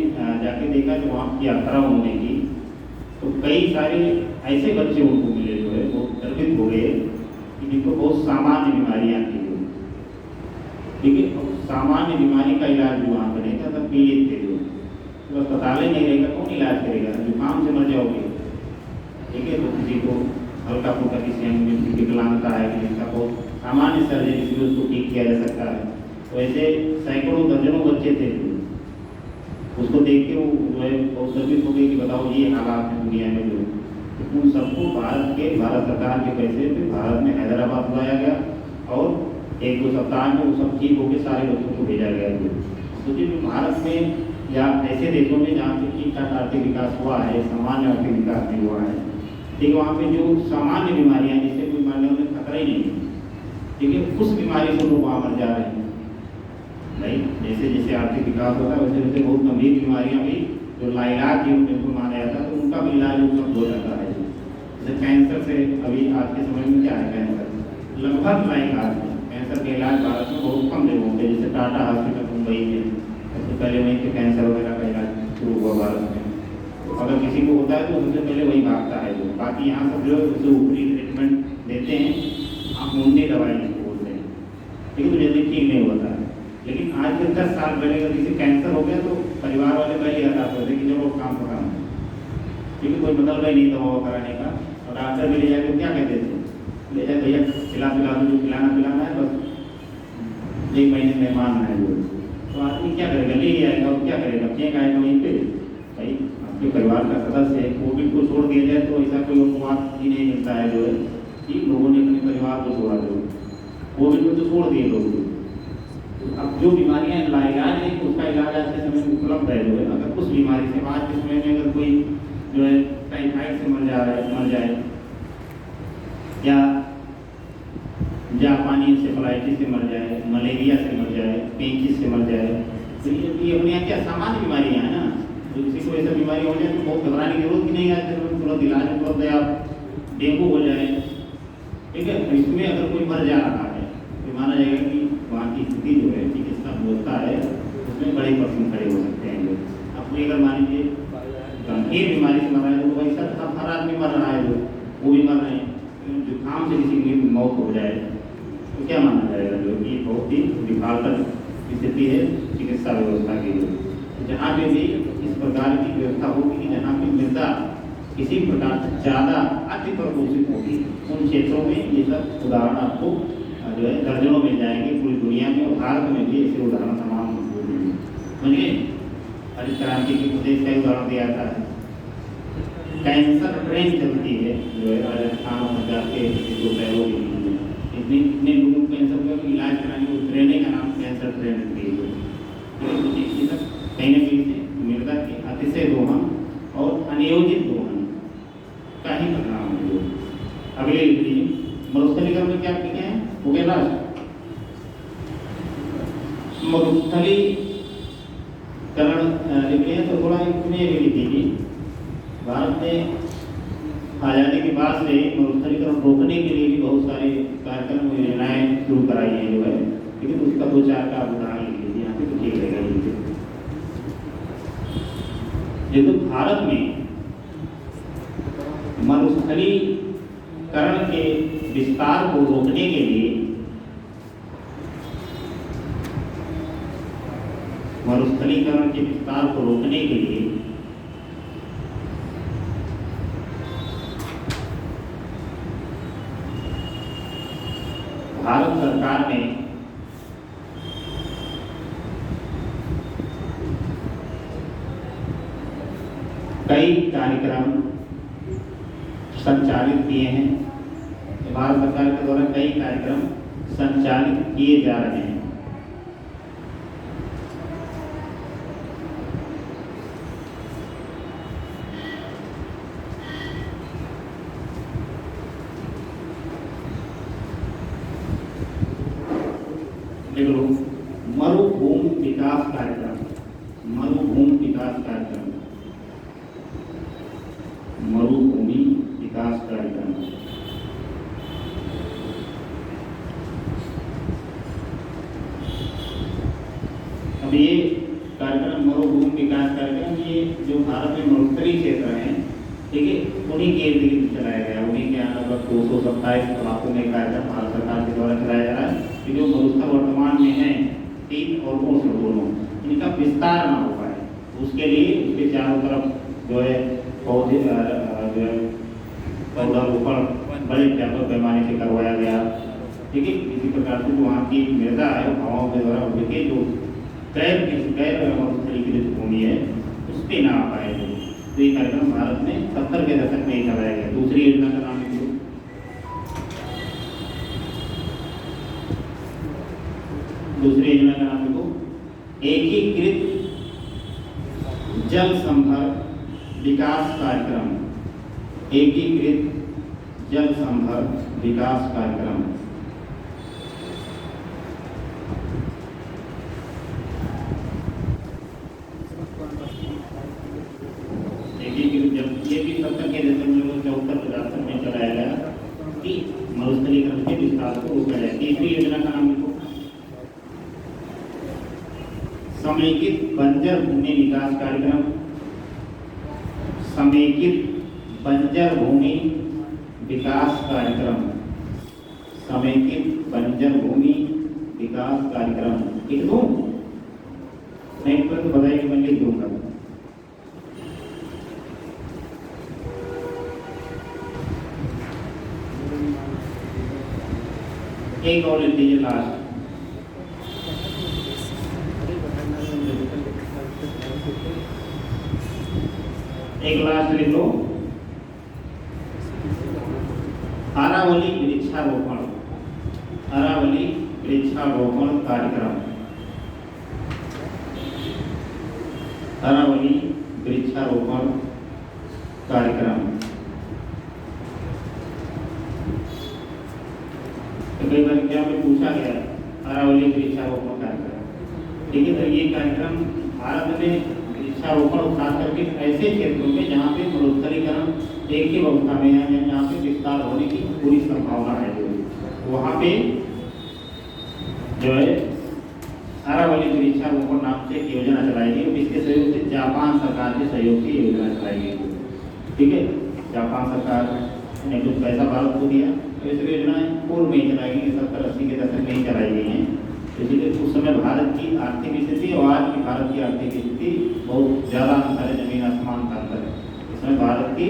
जाके देखा कि वहाँ की यात्रा उन्होंने की, तो कई सारे ऐसे बच्चे उनको मिले जो है वो गर्वित हो गए कि जिनको बहुत सामान्य बीमारियाँ थी। ठीक है, सामान्य बीमारी का इलाज भी वहाँ पर नहीं था, तब पीड़ित थे जो, तो अस्पताल ही नहीं रहेगा कौन इलाज करेगा, जुकाम से मर जाओगे। ठीक है, तो किसी को हल्का फुल्का किसी अंग में विकलांगता है कि जिसका बहुत सामान्य सर्जरी से उसको ठीक किया जा सकता है, तो ऐसे सैकड़ों दर्जनों बच्चे थे। उसको देख के वो जो है बहुत गर्वित हो गई कि बताओ ये हालात है दुनिया में जो, तो उन सबको भारत सरकार के पैसे पे भारत में हैदराबाद बुलाया गया और 1-2 सप्ताह में वो सब ठीक होकर सारे बच्चों को भेजा गया। तो जो भारत में या ऐसे देशों में जहाँ पे ठीक ठाक आर्थिक विकास हुआ है, सामान्य आर्थिक विकास भी हुआ है, ठीक है, वहाँ पे जो सामान्य बीमारियाँ जिससे कोई मरने में खतरा ही नहीं है, ठीक है, उस बीमारी से लोग वहाँ मर जा रहे हैं। नहीं, जैसे जैसे आर्थिक विकास होता है वैसे वैसे बहुत गंभीर बीमारियाँ भी जो लाइलाज थी उनको माना जाता है, तो उनका भी इलाज उपलब्ध हो जाता है। जैसे कैंसर से अभी आज के समय में क्या है, कैंसर लगभग लाइलाज है। कैंसर के इलाज भारत में बहुत कम जगहों पे, जैसे टाटा हॉस्पिटल मुंबई में सबसे पहले वहीं पे कैंसर वगैरह का इलाज शुरू हुआ भारत में। अगर किसी को होता है तो सबसे पहले वही भागता है जो, बाकी यहाँ सब जो उसे ऊपरी ट्रीटमेंट देते हैं, आप मुंडी दवाई बोलते हैं, लेकिन तो जल्दी ठीक नहीं होता है। लेकिन आज से 10 साल पहले अगर किसी कैंसर हो गया तो परिवार वाले पहले हटाते थे कि चलो काम कराना, क्योंकि कोई मतलब ही नहीं दवा कराने का, और डॉक्टर भी ले जाकर क्या कहते थे, ले जाए भैया खिला पिला दो, जो खिलाना है बस, 1 महीने मेहमान आए वो, तो आदमी क्या करेगा, ले आएगा और क्या करेगा, फेंक आएगा वहीं पे। भाई आपके परिवार का सदस्य है, कोविड को छोड़ दिया जाए तो ऐसा कोई उपवास ही नहीं मिलता है जो है कि लोगों ने अपने परिवार को छोड़ा, जो कोविड में तो छोड़ दिए लोग। अब जो बीमारियां लाइलाज है उसका इलाज आज के समय में उपलब्ध है जो है। अगर उस बीमारी से आज के समय में अगर कोई जो है टाइफाइड से मर जाए या जापानी इंसेफेलाइटिस से मर जाए, मलेरिया से मर जाए, पेचिस से मर जाए, तो ये अपने यहाँ क्या सामान्य बीमारियाँ हैं ना। तो किसी को ऐसा बीमारी हो जाए तो बहुत घबराने की जरूरत भी नहीं है, आज के तुरंत इलाज उपलब्ध है। आप डेंगू हो जाए, ठीक है, इसमें अगर कोई मर जा रहा है तो माना जाएगा कि वहाँ की स्थिति जो है चिकित्सा व्यवस्था है उसमें बड़े प्रश्न खड़े हो सकते हैं लोग। अपने अगर मान लीजिए गंभीर बीमारी से मर रहा है तो भाई सब हर आदमी मर रहा है, जो वो भी मर रहे हैं, जुकाम से किसी की मौत हो जाए तो क्या माना जाएगा, जो कि बहुत ही विफलता स्थिति है चिकित्सा व्यवस्था की। जहाँ पे भी इस प्रकार की व्यवस्था होगी कि जहाँ पे मृदा किसी प्रकार से ज़्यादा अति प्रदूषित होगी, उन क्षेत्रों में ये सब उदाहरण आपको जो है दर्जनों मिल जाएंगे पूरी दुनिया में, और भारत में भी ऐसे उदाहरण तमाम मौजूद हैं। समझिए, हरित क्रांति के प्रदेश का उदाहरण दिया था, कैंसर ट्रेन चलती है जो है राजस्थान और पंजाब के जो शहरों के इतने लोगों को कैंसर का इलाज कराने को ट्रेन का नाम कैंसर ट्रेन रखी है। कहीं ना कहीं से मृदा के अतिशय दोहन और अनियोजित दोहन का ही परिणाम है। अगले मरुस्थलीकरण में क्या लिखे हैं, हो गया लास्ट, मरुस्थलीकरण लिखे हैं तो थोड़ा इसमें भी लिखिए। भारत में आज़ादी के बाद से मरुस्थलीकरण रोकने के लिए भी बहुत सारे कार्यक्रम योजनाएं शुरू कराई हैं जो है, लेकिन उसका 2-4 का उदाहरण लिख लीजिए यहाँ पे तो ठीक रहेगा। जैसे भारत में मरुस्थलीकरण के विस्तार को रोकने के लिए, मरुस्थलीकरण के विस्तार को रोकने के लिए भारत सरकार ने कई कार्यक्रम संचालित किए हैं। भारत सरकार के द्वारा कई कार्यक्रम संचालित किए जा रहे हैं। मरुभूमि विकास कार्यक्रम, मरुभूमि विकास कार्यक्रम अब ये कार्यक्रम मरुभूमि विकास कार्यक्रम, ये जो भारत में मरुस्थलीय क्षेत्र हैं, ठीक है, उन्हीं के इर्द गिर्द चलाया गया। उन्हीं के यहाँ लगभग 227 ब्लॉकों में कार्यक्रम भारत सरकार के द्वारा चलाया जा रहा है कि जो मरुस्थल वर्तमान में है शीत और उष्ण दोनों, इनका विस्तार ना हो पाए उसके लिए उसके चारों तरफ जो है पौधे जो है पौधारोपण बड़े व्यापक पैमाने से करवाया गया। ठीक है, इसी प्रकार से जो वहाँ की मृदा है हवाओं के द्वारा उड़ के जो गैर मरुस्थलीकृत भूमि है उस पर ना आ पाए। तो ये कार्यक्रम भारत में 70 के दशक में ही चलाया गया। दूसरी योजना का नाम लिखो। दूसरी योजना का नाम लिखो, एकीकृत जल संभर विकास कार्यक्रम। एकीकृत जल संभर विकास कार्यक्रम। ये भी 70 के दशक में 74-75 में चलाया गया कि मरुस्थलीकरण के विस्तार को रोका जाए। तीसरी योजना का नाम लिखो, समेकित बंजर भूमि विकास कार्यक्रम। समेकित बंजर भूमि विकास कार्यक्रम। समेकित बंजर भूमि विकास कार्यक्रम लिख दूं? नहीं तो बताइए, मैं लिख दूंगा। एक और लिख लीजिए लास्ट। एक लास्ट लिख लो, अरावली वृक्षारोपण। अरावली वृक्षारोपण कार्यक्रम। अरावली वृक्षारोपण कार्यक्रम। तो कई बार क्या में पूछा गया अरावली वृक्षारोपण कार्यक्रम। ठीक है, तो ये कार्यक्रम भारत में वृक्षारोपण खास करके ऐसे क्षेत्रों में जहाँ पे मरुस्थलीकरण एक ही अवस्था में है, जहाँ पे विस्तार होने की पूरी संभावना है, जो वहाँ पे जो है अरावली वृक्षारोपण नाम से एक योजना चलाई गई। इसके सहयोग से जापान सरकार के सहयोग से योजना चलाई गई। ठीक है, जापान सरकार ने कुछ पैसा भारत को दिया। तो इस योजनाएं पूर्व में चलाई गई, 70-80 के दशक में ही चलाई गई हैं। इसलिए उस समय भारत की आर्थिक स्थिति और आज की भारत की आर्थिक स्थिति बहुत ज़्यादा अंतर है, जमीन आसमान का अंतर है। इस समय भारत की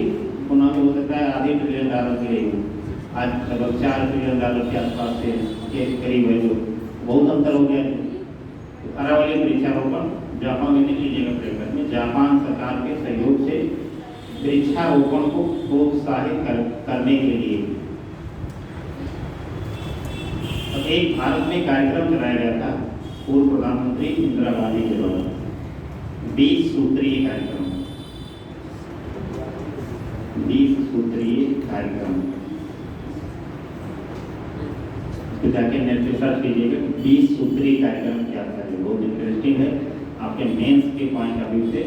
पुनः हो सकता है $0.5 ट्रिलियन की रही, आज लगभग $4 ट्रिलियन के आसपास से करीब है, जो बहुत अंतर हो गया। अरावली वृक्षारोपण जापान में लीजिएगा प्रयोग में, जापान सरकार के सहयोग से वृक्षारोपण को प्रोत्साहित करने के लिए तो एक भारत में कार्यक्रम चलाया गया था पूर्व प्रधानमंत्री इंदिरा गांधी के द्वारा। 20 सूत्रीय कार्यक्रम। 20 सूत्रीय कार्यक्रम जाके नेट पे सर्च कीजिएगा 20 सूत्रीय कार्यक्रम क्या था। बहुत इंटरेस्टिंग है, आपके मेंस के पॉइंट ऑफ व्यू से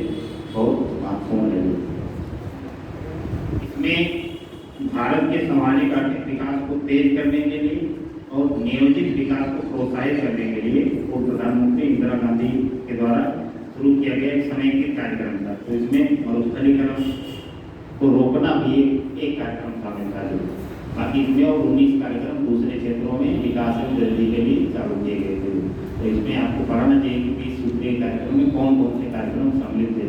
बहुत महत्वपूर्ण है। इसमें भारत के सामाजिक आर्थिक विकास को तेज करने के लिए और नियोजित विकास को प्रोत्साहित करने के लिए पूर्व प्रधानमंत्री इंदिरा गांधी के द्वारा शुरू किया गया एक समेकित कार्यक्रम था। तो इसमें मरुस्थलीकरण को रोकना भी एक कार्यक्रम शामिल था। जो बाकी इसमें और 19 कार्यक्रम दूसरे क्षेत्रों में विकास में वृद्धि के लिए चालू किए गए थे। तो इसमें आपको पढ़ना चाहिए कि 20 सूत्रीय कार्यक्रम में कौन कौन से कार्यक्रम सम्मिलित थे,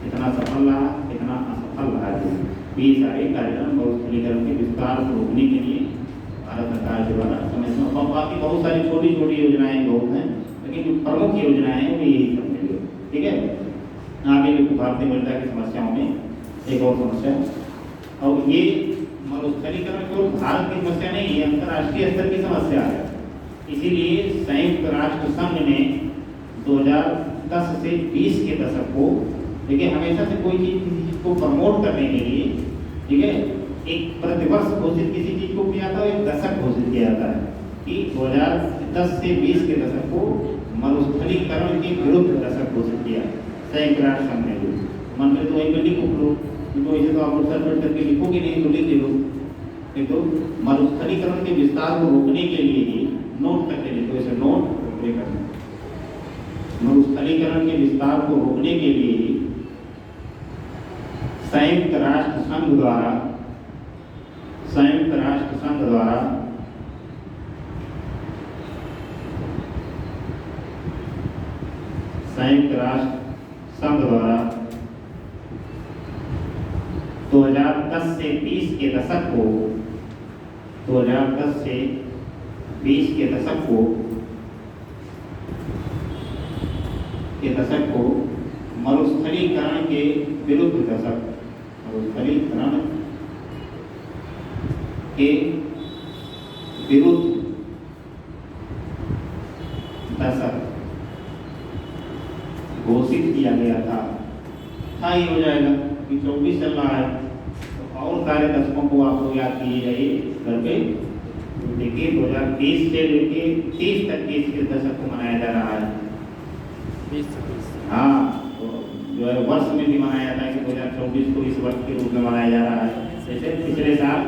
कितना सफल रहा, कितना असफल रहा। ये सारे कार्यक्रम मरुस्थलीकरण के विस्तार को रोकने के लिए भारत सरकार के द्वारा समय समय और बाकी बहुत सारी छोटी छोटी योजनाएं बहुत हैं, लेकिन जो प्रमुख योजनाएं हैं वो यही सब है। ठीक है, आगे भारतीय मृदा की समस्याओं में एक और समस्या, और ये मरुस्थलीकरण केवल भारत की समस्या नहीं है, अंतर्राष्ट्रीय स्तर की समस्या है। इसीलिए संयुक्त राष्ट्र संघ ने 2010 से 20 के दशक को, देखिए हमेशा से कोई चीज को प्रमोट करने के लिए, ठीक है, एक प्रतिवर्ष घोषित किसी चीज को किया था, एक दशक घोषित किया जाता है कि 2010 से 20 के दशक को मरुस्थलीकरण के विरुद्ध दशक घोषित किया संयुक्त राष्ट्र संघ ने। मन में तो वही पे लिखो तो इसे तो आप सर्च करके लिखोगे नहीं तो लिख लो, तो मरुस्थलीकरण के विस्तार को रोकने के लिए ही नोट करके लिखो, इसे नोट करना मरुस्थलीकरण विस्तार को रोकने के लिए संयुक्त राष्ट्र संघ द्वारा संयुक्त राष्ट्र संघ द्वारा संयुक्त राष्ट्र संघ द्वारा 2010 से 20 के दशक को 2010 से 20 के दशक को मरुस्थलीकरण के विरुद्ध दशक मरुस्थलीकरण के विरुद्ध दशक घोषित किया गया था ये हो जाएगा कि 24 चल रहा है तो और सारे दशकों को आप लोग याद किए जाइए घर पे। देखिए 2020 से लेके 30 तक के इस दशक को मनाया जा रहा है। 20 से 30 हाँ, तो जो है वर्ष में भी मनाया जाता है कि 2024 को इस वर्ष के रूप में मनाया जा रहा है। जैसे पिछले साल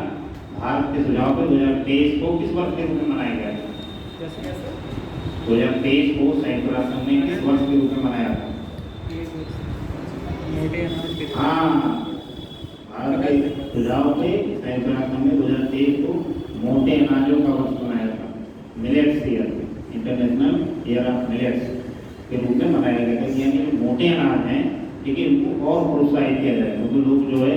भारत के सुझाव पर 2023 को किस वर्ष के रूप में मनाया गया था? कैसे 2023 को संयुक्त राष्ट्र संघ ने किस वर्ष के रूप में मनाया था? मोटे अनाज के हाँ, भारत के सुझाव पे संयुक्त राष्ट्र संघ ने 2023 को मोटे अनाजों का वर्ष मनाया था। Millets year, international year of millets के रूप में मनाया गया था। यानी जो मोटे अनाज हैं, ठीक है, इनको और प्रोत्साहित किया जाए क्योंकि लोग जो है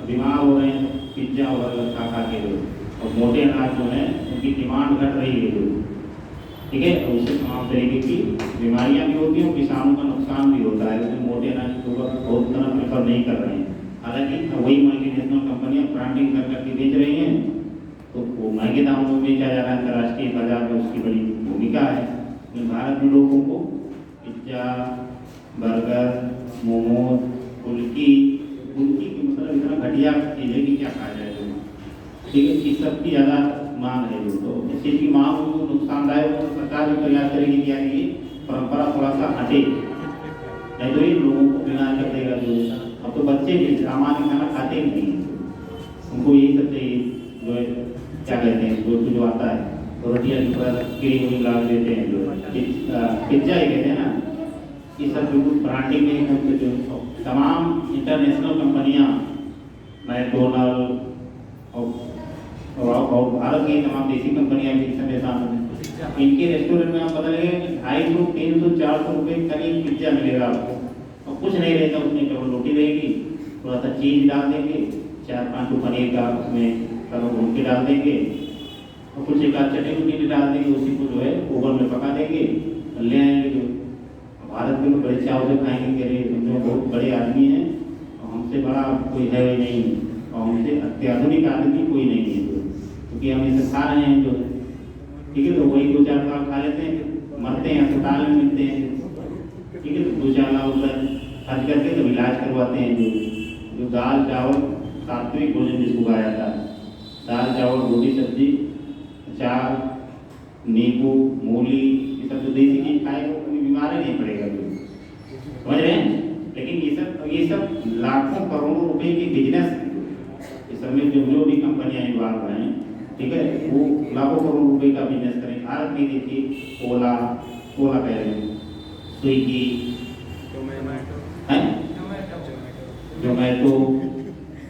बीमार हो रहे हैं पिज्जा वगैरह खा के लोग, और मोटे अनाज जो है उनकी डिमांड घट रही है लोग, ठीक है। और उससे तमाम तरीके की बीमारियां भी होती हैं, किसानों का नुकसान भी होता है क्योंकि मोटे अनाज को बहुत तरह प्रेफर नहीं कर रहे हैं। हालांकि वही मल्टीनेशनल कंपनियां ब्रांडिंग कर करके बेच रही हैं तो वो महंगे दामों में बेचा जा रहा है। अंतर्राष्ट्रीय बाजार में उसकी बड़ी भूमिका है। लेकिन भारत में लोगों को पिज्जा, बर्गर, मोमोज, फुल्की की मतलब इतना घटिया चीज़ है कि क्या खाया जाए लोग, ठीक है। इस सब की ज़्यादा मांग है जो, तो इस चीज़ की मांग को नुकसानदायक तो सरकार भी प्रयास करेगी कि यार ये परंपरा थोड़ा सा हटे, नहीं तो ये लोगों को बीमार कर देगा। जो अब तो बच्चे भी सामान्य खाना खाते ही नहीं, उनको यही सब चाहिए जो है क्या कहते हैं जो आता है तो रोटियाँ की पूरा कीड़ी उड़ी ला देते हैं, जो पिज्जा ही कहते हैं ना। ये सब बिल्कुल ब्रांडिंग में होते जो तमाम इंटरनेशनल कंपनियां मैकडोनल्ड और भारत की तमाम देसी कंपनियां भी समय सामने, इनके रेस्टोरेंट में आप पता लगेगा कि 250, 300, 400 रुपये का एक पिज्जा मिलेगा आपको, और कुछ नहीं रहेगा उसमें, केवल रोटी रहेगी, थोड़ा सा चीज डाल देंगे, 4-5 टू पनीर का उसमें करो भून के डाल देंगे, और कुछ एक आध चटनी उटनी डाल देंगे, उसी को जो है ओवन में पका देंगे, ले आएंगे। जो भारत के लोग बड़े चाव से खाएंगे कि अरे हम लोग बहुत बड़े आदमी हैं और हमसे बड़ा कोई है नहीं, और हमसे अत्याधुनिक आदमी कोई नहीं है क्योंकि हम इसे खा रहे हैं जो, ठीक है। तो वही 2-4 साल खा लेते हैं, मरते हैं, अस्पताल में मिलते हैं, ठीक है। तो 2-4 लाख खर्च करके तो इलाज करवाते हैं। जो दाल चावल सात्विक भोजन जिसको कहा जाता है, दाल चावल रोटी सब्जी अचार नींबू मूली, ये सब जो देसी चीज खाएगा कोई बीमार ही नहीं पड़ेगा, समझ रहे हैं। लेकिन ये सब लाखों करोड़ों रुपए की बिजनेस, इस सब में जो भी कंपनियां इन्वॉल्व हैं, ठीक है, वो लाखों करोड़ रुपए का बिजनेस करें। भारत में देखिए ओला कह रहे हैं, स्विगी, जोमेटो,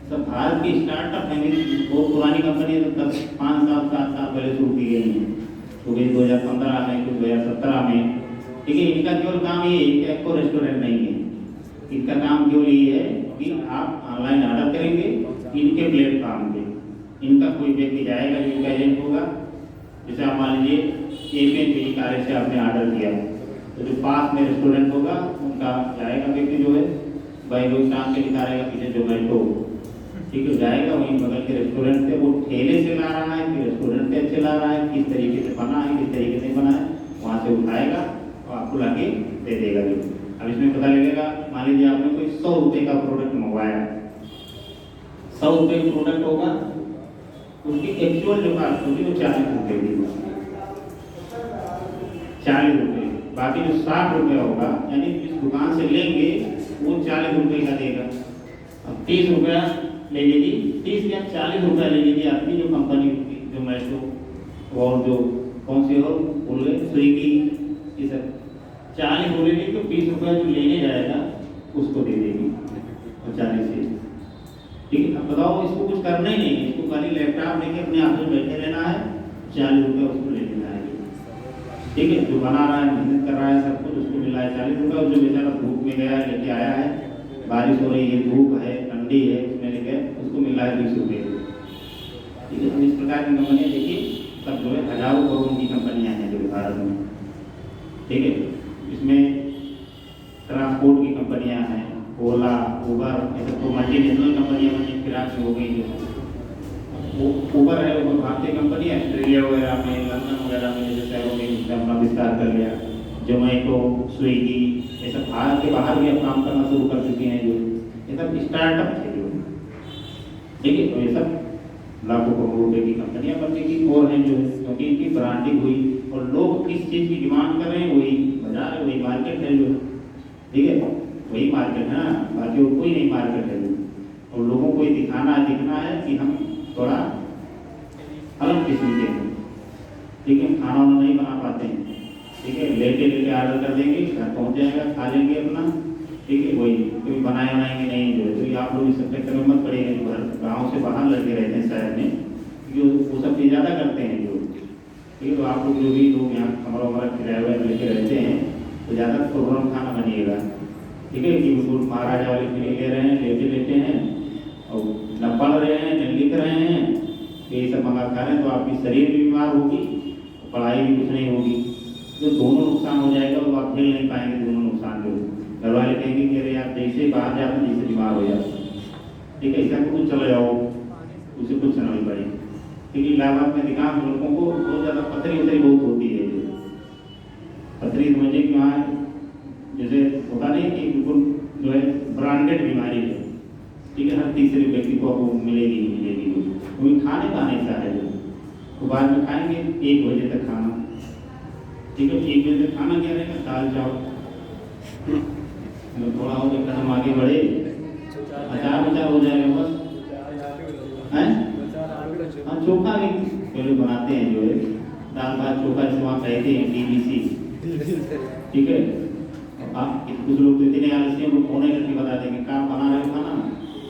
सब भारत की स्टार्टअप है। बहुत पुरानी कंपनी है, तो 5 साल 7 साल पहले शुरू की गई है, तो गई 2015 में, कुछ 2017 में, ठीक है। इनका केवल काम ये है कि आपको रेस्टोरेंट नहीं है, इनका काम केवल ये है कि आप ऑनलाइन ऑर्डर करेंगे इनके प्लेटफॉर्म पे, इनका कोई व्यक्ति जाएगा जो इनका एजेंट होगा। जैसे आप मान लीजिए APN कार्य से आपने ऑर्डर किया, तो जो पास में रेस्टोरेंट होगा उनका जाएगा व्यक्ति जो है भाई लोग काम के लिखा रहेगा पीछे जोमेटो, ठीक है, जाएगा वहीं बगल के रेस्टोरेंट से, वो ठेले से ला रहा है कि रेस्टोरेंट से अच्छे ला रहा है, किस तरीके से बना है किस तरीके से बना है, वहाँ से उठाएगा और आपको लाके दे देगा। अब इसमें पता लगेगा, मान लीजिए आपने कोई 100 रुपये का प्रोडक्ट मंगवाया, 100 रुपये का प्रोडक्ट होगा, उसकी एक्चुअल जो बात होगी वो 40 रुपये की, 40 रुपये, बाकी जो 60 रुपये होगा यानी जिस दुकान से लेंगे वो 40 रुपये का देगा। अब 30 रुपया ले लीजिए, 30 या 40 रुपया ले लीजिए आपकी जो कंपनी जोमेटो और जो कौन सी और बोल रहे स्विगी, ये सब 40 बोलेगी तो 20 रुपये जो लेने जाएगा उसको दे देगी और 40 से, ठीक है। अब बताओ इसको कुछ करना ही नहीं है, इसको खाली लैपटॉप लेके अपने ऑफिस में बैठे रहना है, 40 रुपये उसको ले लेना है, ठीक है। जो बना रहा है, मेहनत कर रहा है, सब कुछ उसको मिल रहा है 40 रुपये, और जो बेचारा धूप में गया है, लेके आया है, बारिश हो रही है, धूप है, ठंडी है, उसमें लेके उसको मिल रहा है 20 रुपये, ठीक है। तो इस प्रकार की कंपनियाँ देखिए सब जो है हजारों करोड़ की कंपनियाँ हैं जो भारत में, ठीक है। इसमें ट्रांसपोर्ट की कंपनियां हैं, ओला, उबर, ये सब तो मल्टीनेशनल कंपनियां बनी, फिराक से हो गई जो वो उबर है, वो भारतीय कंपनी है। ऑस्ट्रेलिया वगैरह में, लंदन वगैरह में जैसे शहरों में इसने अपना विस्तार कर लिया। जोमेटो, स्विगी, ये सब भारत के बाहर भी अब काम करना शुरू कर चुके हैं, जो ये सब स्टार्टअप थे जो, ठीक है। तो ये सब लाखों करोड़ रुपए की कंपनियां बनने की और हैं जो, क्योंकि इनकी ब्रांडिंग हुई और लोग किस चीज़ की डिमांड कर रहे हैं, वही बाजार है, वही मार्केट है जो, ठीक है, वही मार्केट है ना, बाकी और कोई नहीं मार्केट है जो। और लोगों को ये दिखाना है कि हम थोड़ा अलग किस्म के हैं, ठीक है। खाना वाना नहीं बना पाते हैं, ठीक है, लेटे ऑर्डर कर देंगे, घर पहुँच जाएगा, खा लेंगे अपना, ठीक है। वही कभी बनाएंगे नहीं जो है। तो ये आप लोग इस चक्कर में मत पड़ेंगे, जो घर गाँव से बाहर लगे रहते हैं शहर में, जो वो सब चीज़ ज़्यादा करते हैं जो, ठीक है। तो आप लोग जो भी लोग यहाँ कमरा वमरा किराया वगैरह लेके रहते हैं, तो ज़्यादा प्रोग्राम खाना बनिएगा, ठीक है, कि बिल्कुल महाराजा वाले फीलिंग ले रहे हैं, लेटे हैं और न पढ़ रहे हैं, न लिख रहे हैं, ये सब मंगा खा रहे हैं, तो आपकी शरीर भी बीमार होगी, पढ़ाई भी कुछ नहीं होगी, जो दोनों नुकसान हो जाएगा, वो आप झेल नहीं पाएंगे दोनों नुकसान जो। घर वाले कहेंगे कि अरे आप जैसे बाहर जाते हैं जैसे बीमार हो जाते, ठीक है, इसका कुछ चले जाओ, उसे कुछ समझ पड़े, क्योंकि इलाहाबाद में अधिकांश लोगों को बहुत ज़्यादा पथरी उतरी बहुत होती है। पथरी समझिए कि वहाँ जैसे होता नहीं कि बिल्कुल जो है ब्रांडेड बीमारी है, ठीक है, हर तीसरे व्यक्ति को वो मिलेगी ही मिलेगी, क्योंकि खाने का नहीं चाहे जो, तो बाद में खाएंगे 1 बजे तक खाना, ठीक है। 1 बजे तक खाना क्या रहेगा, दाल चावल, थोड़ा हो गया कदम आगे बढ़े, अचार हो जाएगा बस, हैं, हाँ चोखा भी पहले बनाते हैं जो है, दाल भात चोखा जिसे वहाँ कहते हैं DBC, ठीक है। आप कुछ लोग तो इतने आलसी हैं, वो फोन करके बता देंगे कहाँ बना रहे हो खाना,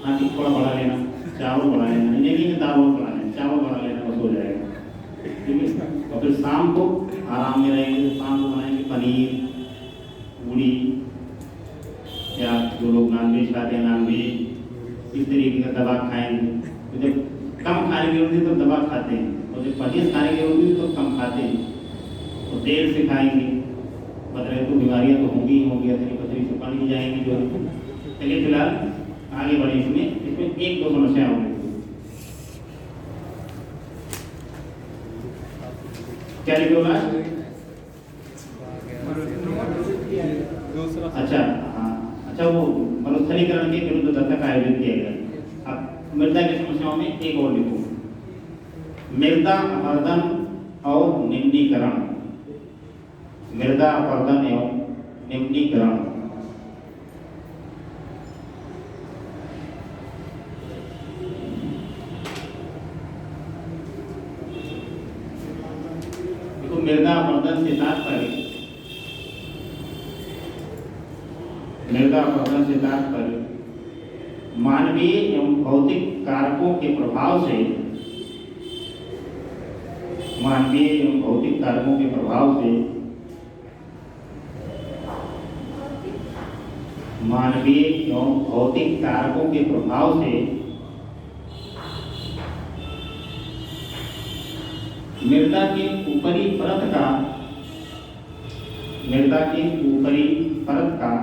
हाँ ठीक, थोड़ा बढ़ा लेना, चावल बढ़ा लेना, नहीं दाल बढ़ा लेना, चावल बढ़ा लेना, बस हो जाएगा, ठीक है। और फिर शाम को आराम में रहेंगे, तो शाम को बनाएंगे पनीर, पूड़ी, या जो लोग नॉनवेज खाते हैं नॉनवेज, इस तरीके का दवा खाएंगे। तो जब कम खाने की होती है तो दवा खाते हैं, और जब परहेज खाने की होती है तो कम खाते हैं, तो देर से खाएंगे, पथरी तो बीमारियाँ तो होंगी ही होंगी, पथरी से बन ही जाएंगी जो। चलिए फिलहाल आगे बढ़े, इसमें 1-2 समस्या होंगी। क्या लिखे होगा? अच्छा हाँ, अच्छा वो मरुस्थलीकरण के विरुद्ध दत्तक का आयोजन किया गया। अब मृदा की समस्याओं में एक और लिखो, मृदा अपरदन और निम्नीकरण, मृदा अपरदन एवं निम्नीकरण। देखो मृदा अपरदन से तात्पर्य, मृदा अपरदन से तात्पर्य मानवीय एवं भौतिक कारकों के प्रभाव से, मानवीय एवं भौतिक कारकों के प्रभाव से, मानवीय एवं भौतिक कारकों के प्रभाव से मृदा के ऊपरी परत का, मृदा के ऊपरी परत का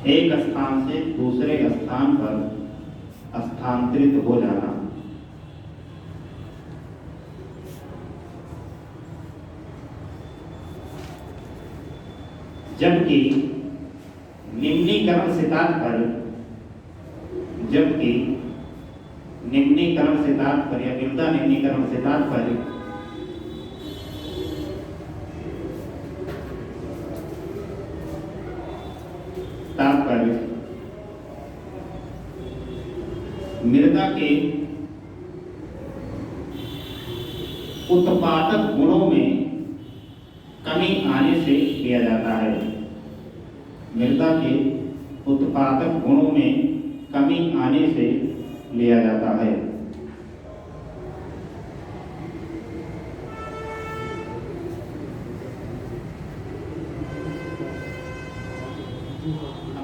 एक स्थान से दूसरे स्थान पर स्थानांतरित हो जाना, जबकि निम्नीकरण से तात्पर्य, जबकि निम्नीकरण से तात्पर्य, मृदा निम्नीकरण से तात्पर्य मृदा के उत्पादक गुणों में कमी आने से किया जाता है। मृदा के उत्पादक गुणों में कमी आने से लिया जाता है।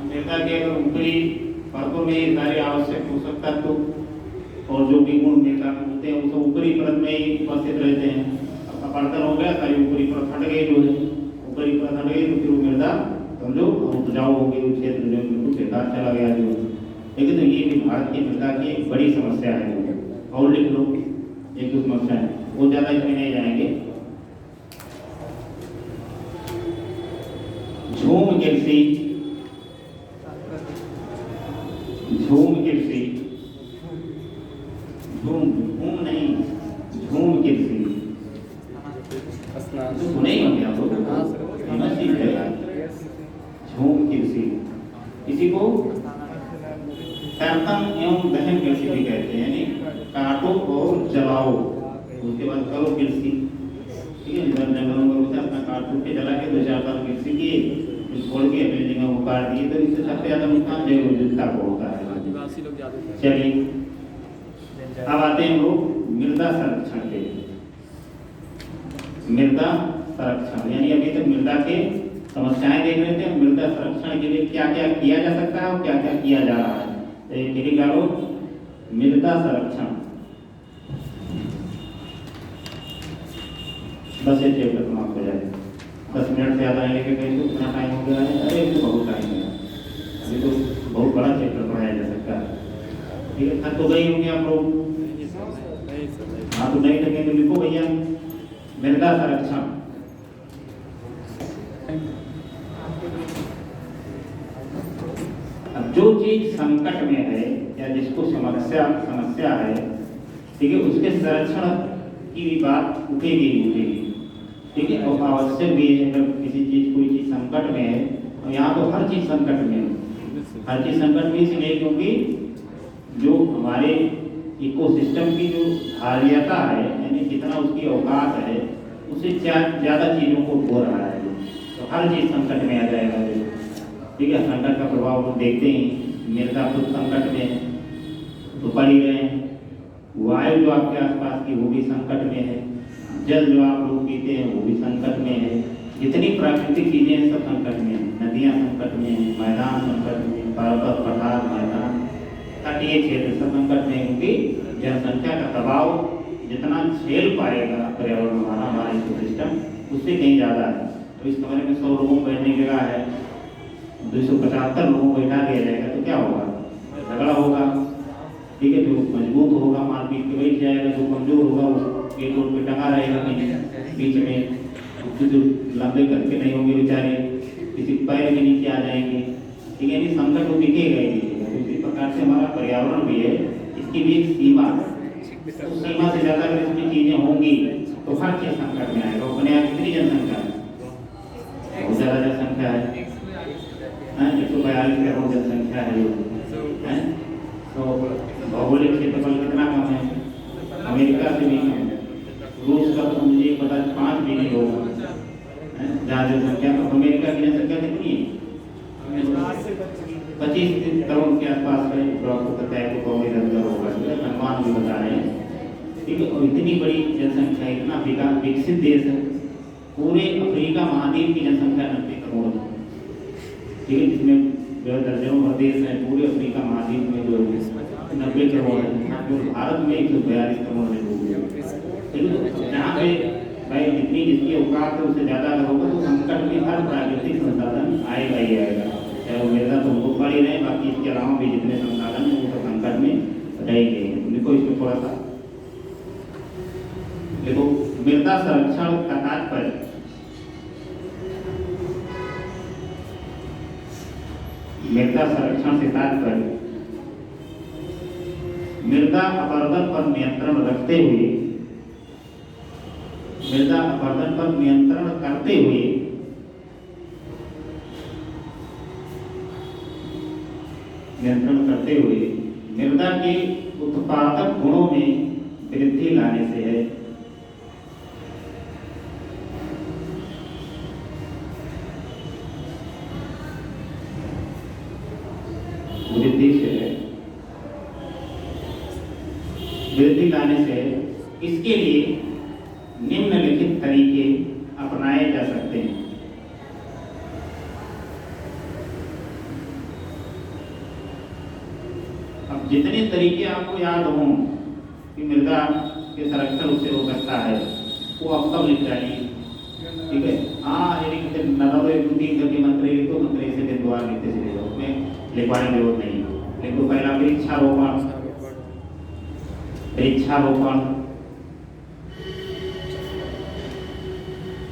मृदा के ऊपरी परतों में सारे आवश्यक पोषक तत्व और जो भी गुण मृदा में होते हैं वो सब ऊपरी परत में ही उपस्थित रहते हैं। अब अपरदन हो गया, सारी ऊपरी परत हट गई, जो है ऊपरी परत हट गई तो फिर वो मृदा समझो उपजाऊ हो गई, उस क्षेत्र में बिल्कुल बेकार चला गया जो। लेकिन तो ये भी भारत की मृदा की एक बड़ी समस्या है। और लिख लो एक दो समस्या है, वो ज़्यादा इसमें नहीं जाएंगे। झूम कृषि, झूम कृषि, झूम झूम नहीं, झूम कृषि सुने ही होंगे आप लोग, झूम कृषि। इसी को कर्तन एवं दहन कृषि भी कहते हैं, यानी काटो और जलाओ उसके बाद करो कृषि। ठीक है, जंगलों में होता है अपना काट के जला के 2-4 साल कृषि किए, फिर छोड़ के अपनी जगह वो काट दिए, तो इससे सबसे ज्यादा नुकसान जैव विविधता को होता है। चलिए अब आते हैं लोग मृदा संरक्षण पे। मृदा संरक्षण यानी अभी तक मृदा के समस्याएं देख रहे थे, मृदा संरक्षण के लिए क्या क्या किया जा सकता है और क्या क्या किया जा रहा है। तो एक डालो मृदा संरक्षण, बस ये चैप्टर समाप्त हो जाए। 10 मिनट से ज़्यादा नहीं लेके गए तो इतना टाइम हो गया है। अरे तो बहुत टाइम है, अभी तो बहुत बड़ा चैप्टर पढ़ाया जा सकता है। ठीक है, थक तो गई होंगे आप लोग, हाँ तो नहीं थके तो लिखो भैया मृदा संरक्षण। अब जो चीज संकट में है या जिसको समस्या है, ठीक है, उसके संरक्षण की भी बात उठेगी। ठीक है, और आवश्यक भी है। अगर किसी चीज कोई चीज संकट में है तो यहाँ तो हर चीज संकट में है। हर चीज संकट में इसलिए क्योंकि जो हमारे इकोसिस्टम की जो धारियता है, यानी जितना उसकी औकात है, उससे ज़्यादा चीज़ों को खो रहा है, तो हर चीज़ संकट में आ जाएगा। ठीक है, संकट का प्रभाव हम देखते ही, मृदा खुद संकट में तो पड़ ही रहे हैं। वायु जो आपके आसपास की वो भी संकट में है, जल जो आप लोग पीते हैं वो भी संकट में है, जितनी प्राकृतिक चीज़ें हैं सब संकट में है। नदियाँ संकट में है, मैदान संकट में, पर्वत पठार मैदान तटीय क्षेत्र सब संकट में, क्योंकि जनसंख्या का दबाव जितना झेल पाएगा पर्यावरण हमारा इकोसिस्टम उससे कहीं ज़्यादा है। तो इस कमरे में 100 लोगों को बैठने की जगह है, 275 लोगों को बैठा दिया जाएगा तो क्या होगा, झगड़ा होगा। ठीक है, जो मजबूत होगा मारपीट के बैठ जाएगा, जो कमजोर होगा वो गेट रोड पे टंगा रहेगा कहीं बीच में। जो लंबे करके नहीं होंगे बेचारे, किसी पैर के नीचे आ जाएंगे। ठीक है, नहीं संकट वो दिखेगा ही दिखेगा। इसी प्रकार से हमारा पर्यावरण भी है, इसकी भी एक सीमा है। उस सीमा से ज़्यादा अगर इसमें चीज़ें होंगी तो हर चीज़ संकट में आएगा। अपने यहाँ कितनी जनसंख्या है, बहुत ज़्यादा जनसंख्या है, 142 करोड़ जनसंख्या है। तो भौगोलिक क्षेत्रफल कितना कम है, अमेरिका से भी कम है। रूस का तो मुझे पता 5 बिलियन लोग हैं जहाँ जनसंख्या, तो अमेरिका की जनसंख्या कितनी है, 25 करोड़ के आसपास है। तो आपको पता है तो कौन इधर होगा, अनुमान भी बता रहे हैं। ठीक है, और इतनी बड़ी जनसंख्या, इतना विकसित देश है। पूरे अफ्रीका महाद्वीप की जनसंख्या 90 करोड़ है। ठीक है, जिसमें दर्जनों भर देश हैं। पूरे अफ्रीका महाद्वीप में जो 90 करोड़ है, भारत में 142 करोड़ है लोग। जहाँ पे भाई जितनी जिसकी औकात है उससे ज़्यादा अगर होगा तो संकट में हर प्राकृतिक संसाधन आएगा ही आएगा। चाहे वो मृदा तो उनको पड़ ही रहे, बाकी इसके अलावा भी जितने संसाधन हैं वो तो संकट में रहेंगे। देखो इसमें थोड़ा सा देखो, मृदा संरक्षण का तात्पर्य मृदा संरक्षण से तात्पर्य मृदा अपरदन पर नियंत्रण रखते हुए, मृदा अपरदन पर नियंत्रण करते हुए मृदा के उत्पादक गुणों में वृद्धि लाने से है। वृद्धि लाने से इसके लिए निम्नलिखित तरीके अपनाए जा सकते हैं। अब जितने तरीके आपको याद हों कि मृदा के संरक्षण उससे हो सकता है, वो आप सब लिख डालिए। ठीक है, हाँ यानी कि नदव एक दो तीन करके मंत्र लिखो, मंत्र से द्वार लिखते चले जाओ, उसमें लिखवाने की जरूरत नहीं। लिखो पहला वृक्षारोपण, वृक्षारोपण,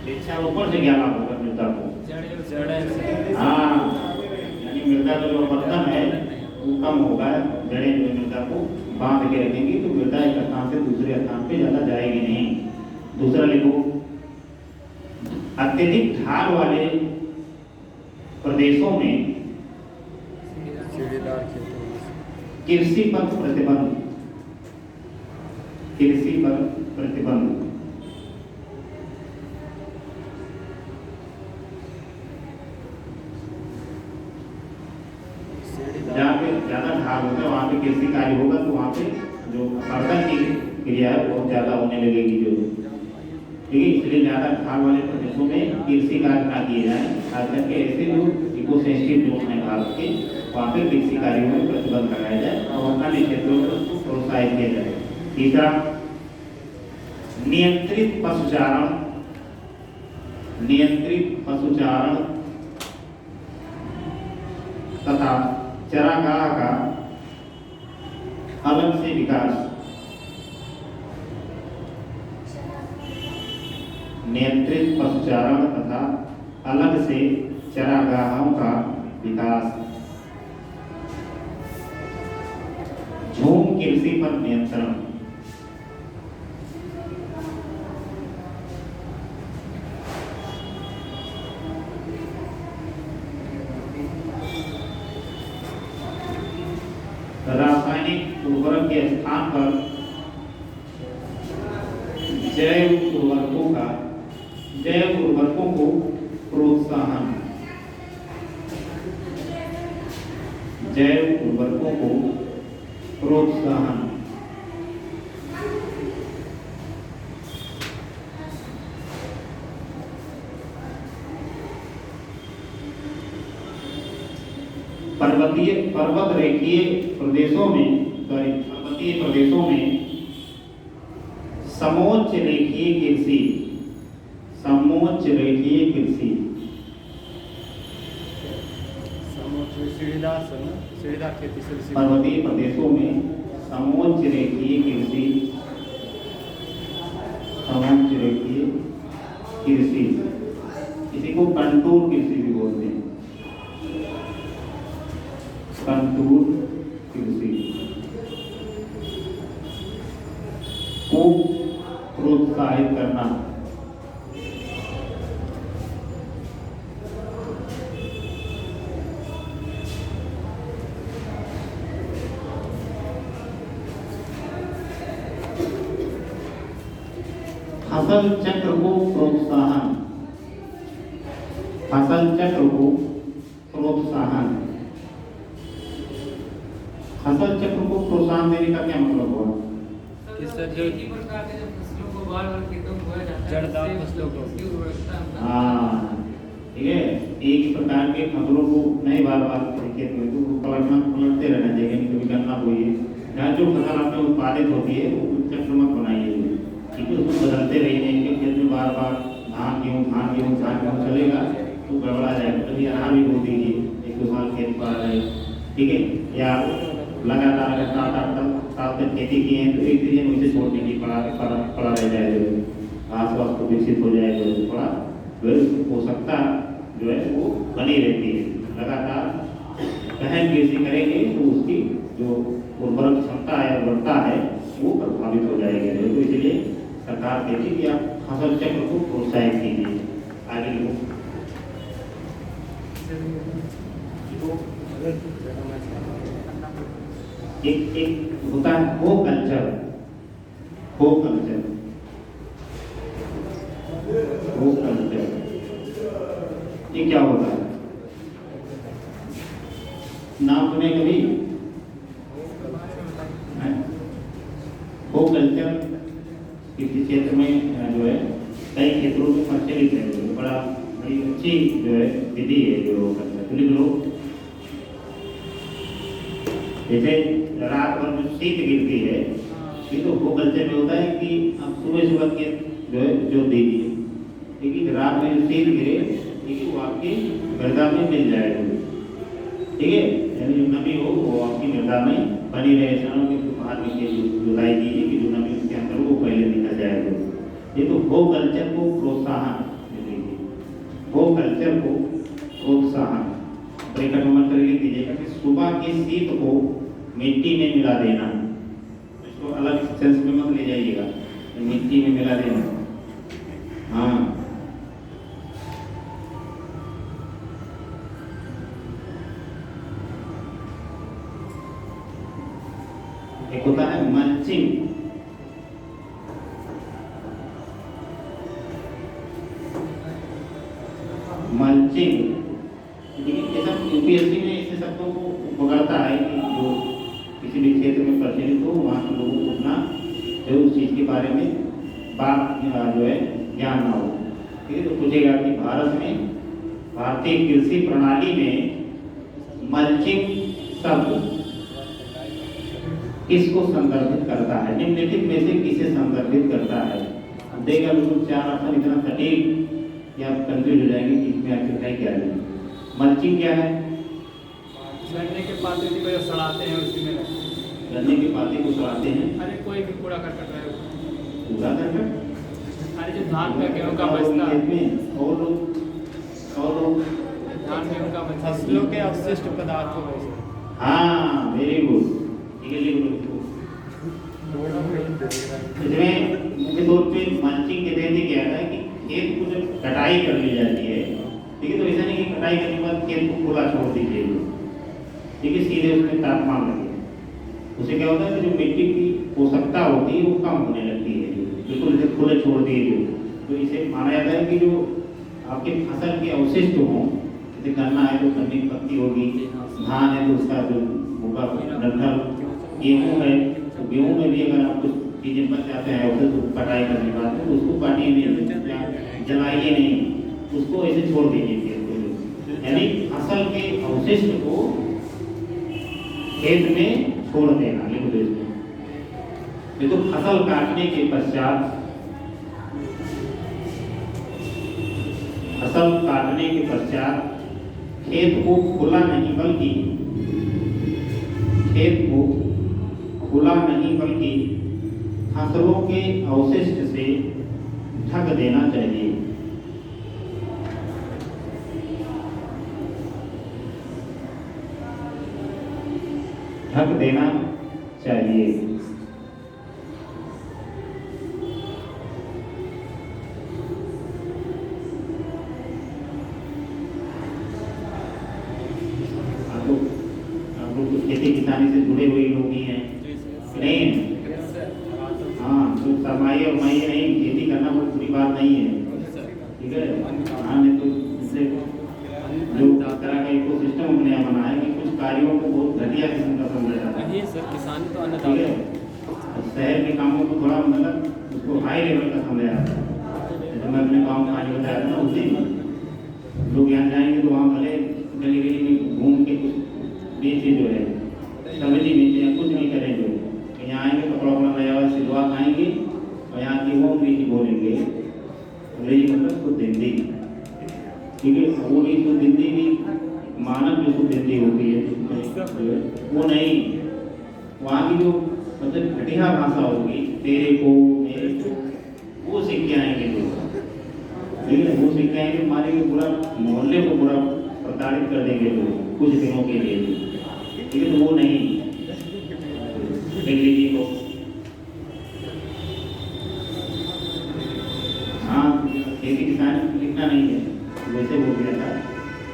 वृक्षारोपण से क्या लाभ होगा मृदा को? हाँ, यानी मृदा का जो वर्तन है वो कम होगा, जड़ें जो मृदा को बांध के रखेंगी तो मृदा एक स्थान से दूसरे स्थान पे ज्यादा जाएगी नहीं। दूसरा लिखो, अत्यधिक ढाल वाले प्रदेशों में कृषि पर प्रतिबंध, कृषि पर प्रतिबंध। जहाँ पे ज्यादा ढाल होगा वहाँ पे कृषि कार्य होगा तो वहाँ पे जो कर्तन की क्रिया है बहुत ज्यादा होने लगेगी जो, ठीक है। इसलिए ज्यादा ढाल वाले प्रदेशों में कृषि कार्य ना किए जाए, खास करके ऐसे जो इको सेंसिटिव जोन है भारत के, वहाँ पे कृषि कार्यों में प्रतिबंध लगाया जाए और अन्य क्षेत्रों को प्रोत्साहित किया जाए। तीसरा, नियंत्रित पशुचारण, नियंत्रित पशुचारण तथा चारागाह का अलग से विकास, नियंत्रित पशुचारण तथा अलग से चारागाहों का विकास। झूम कृषि पर नियंत्रण, रासायनिक उर्वरक के स्थान पर जैव उर्वरकों को प्रोत्साहन, जैव उर्वरकों को प्रोत्साहन। पर्वत रेखीय प्रदेशों में समोच्च रेखीय कृषि, समोच्च रेखीय कृषि, सीढ़ीदार खेती से पर्वतीय प्रदेशों में समोच्च रेखीय कृषि, समोच्च रेखीय कृषि, इसी को कंटूर कृषि भी बोलते हैं, कंटूर कृषि को प्रोत्साहित करना। फसल चक्र को प्रोत्साहन, फसल चक्र को प्रोत्साहन। फसल चक्र को प्रोत्साहन देने का क्या मतलब हुआ? एक ही प्रकार के जब फसलों को बार-बार खेतों में बोया जाता है, जड़दार फसलों को, उसकी उर्वरकता हाँ ठीक है, एक ही प्रकार के फसलों को नहीं बार-बार खेत में तो पलटते रहना चाहिए, नहीं कभी करना कोई जहाँ जो फसल आपने उत्पादित होती है वो चक्र मत बनाइए, ठीक है, उसको बदलते रहिए। एक खेत में बार-बार धान गेहूँ चलेगा तो गड़बड़ा जाएगा, कभी अनार भी बो दीजिए, एक दो साल खेत पर आ जाए, ठीक है। या लगातार अगर साल तक खेती की है तो एक सीजन उसे छोड़ दीजिए, पड़ा रह जाएगा, घास वास को विकसित हो जाएगा, थोड़ा पोषकता जो है वो बनी रहती है। लगातार गहन कृषि करेंगे तो उसकी जो उर्वरक क्षमता है, उर्वरता है वो प्रभावित हो जाएगी। तो इसलिए सरकार कहती है कि आप फसल चक्र को प्रोत्साहित कीजिए। आगे लोग एक होता है को कल्चर, को कल्चर, को कल्चर, ये क्या होता है? नाम सुने कभी? को अच्छी जो है विधि है जो करता है। तो लिख लो, जैसे रात भर जो शीत गिरती है, ये तो वो कल्चर में होता है कि आप सुबह सुबह के जो है जो दीजिए, लेकिन रात में जो शीत गिरे ठीक है वो आपकी मृदा में मिल जाएगा, ठीक है, यानी जो नमी हो वो आपकी मृदा में बनी रहे, सनों के बाहर नीचे जुलाई कीजिए कि जो नमी उसके अंदर वो पहले निकल जाएगा। ये तो वो कल्चर को प्रोत्साहन दीजिए, वो कल्चर को प्रोत्साहन परिक्रमण करके दीजिएगा कि सुबह के शीत को मिट्टी में मिला देना, इसको अलग सेंस में मत ले जाइएगा, मिट्टी में मिला देना। हाँ, एक होता है मल्चिंग, मल्चिंग ऐसा यूपीएससी में ऐसे शब्दों को पकड़ता है कि जो किसी भी क्षेत्र में प्रचलित हो वहाँ के लोगों को उतना जो उस चीज़ के बारे में बात जो है ज्ञान ना हो, ठीक है। तो पूछेगा कि भारत में भारतीय कृषि प्रणाली में मल्चिंग शब्द किसको संदर्भित करता है, निम्नलिखित में से किसे संदर्भित करता है। देगा बिल्कुल चार ऑप्शन इतना सटीक कि आप कंफ्यूज हो जाएंगे कि इसमें आखिर है क्या है। मल्चिंग क्या है? गन्ने के पाते को जो सड़ाते हैं उसी में, गन्ने के पाते को सड़ाते हैं, अरे कोई भी कूड़ा करकट रहे, कूड़ा करकट, अरे जो धान का गेहूँ का बचता है, और लोग धान गेहूँ का फसलों के अवशिष्ट पदार्थों में। हाँ, वेरी गुड, ठीक है, लिख लो। इसमें मुख्य तौर पे मल्चिंग के तहत क्या है कि खेत को जब कटाई कर ली जाती है, ठीक है, तो ऐसा नहीं कि कटाई करने के बाद खेत को खुला छोड़ दीजिए, ठीक है, सीधे उसमें तापमान लगे, उससे क्या होता है कि जो मिट्टी की पोषकता होती है वो कम होने लगती है, बिल्कुल इसे खुले छोड़ दिए तो इसे माना जाता है कि जो आपके फसल के अवशिष्ट हों, जैसे गन्ना है तो गन्ने की पत्ती होगी, धान है तो उसका जो भूखा डंठल, गेहूँ है तो गेहूँ में भी अगर आप कुछ चीज़ें बच जाते हैं उसे तो कटाई करने के बाद तो उसको काटिए नहीं, जलाइए नहीं, उसको ऐसे छोड़ दीजिए, यानी फसल के अवशिष्ट को खेत में छोड़ देना। लिख दो इसमें। तो फसल काटने के पश्चात, फसल काटने के पश्चात खेत को खुला नहीं बल्कि फसलों के अवशिष्ट से ढक देना चाहिए। ढक देना चाहिए। आप लोग तो खेती किसानी से जुड़े हुए लोग ही हैं, नहीं? हाँ, तो सरमाई और माई नहीं, खेती करना कोई बुरी बात नहीं है, ठीक है। हाँ, नहीं तो इससे जो तरह का इकोसिस्टम हमने यहाँ बनाया है कि कुछ कार्यों को बहुत घटिया किस्म का समझा जाता है, सर किसान तो ठीक है। शहर के कामों को थोड़ा मतलब उसको हाई लेवल का समझा जाता है। जैसे मैं अपने गाँव कहानी बताया था ना, उस दिन लोग यहाँ जाएंगे तो वहाँ भले गली गली में घूम के कुछ बेचे जो है सब्जी बेचे या कुछ नहीं करेंगे, यहाँ आएंगे कपड़ा वपड़ा नया हुआ सिलवा खाएंगे और यहाँ की वो अंग्रेजी बोलेंगे, अंग्रेजी मतलब शुद्ध हिंदी, ठीक है। वो भी शुद्ध हिंदी भी मानव जो शुद्ध हिंदी होती है वो नहीं, वहाँ की जो मतलब घटिया भाषा होगी, तेरे को मेरे को, वो सीख के आएंगे लोग, ठीक है। वो सीख के आएंगे, मारेंगे, पूरा मोहल्ले को पूरा प्रताड़ित कर देंगे लोग कुछ दिनों के लिए, ठीक है। तो वो नहीं, लीजिए को हाँ, खेती किसानी लिखना नहीं है, वैसे बोल दिया था,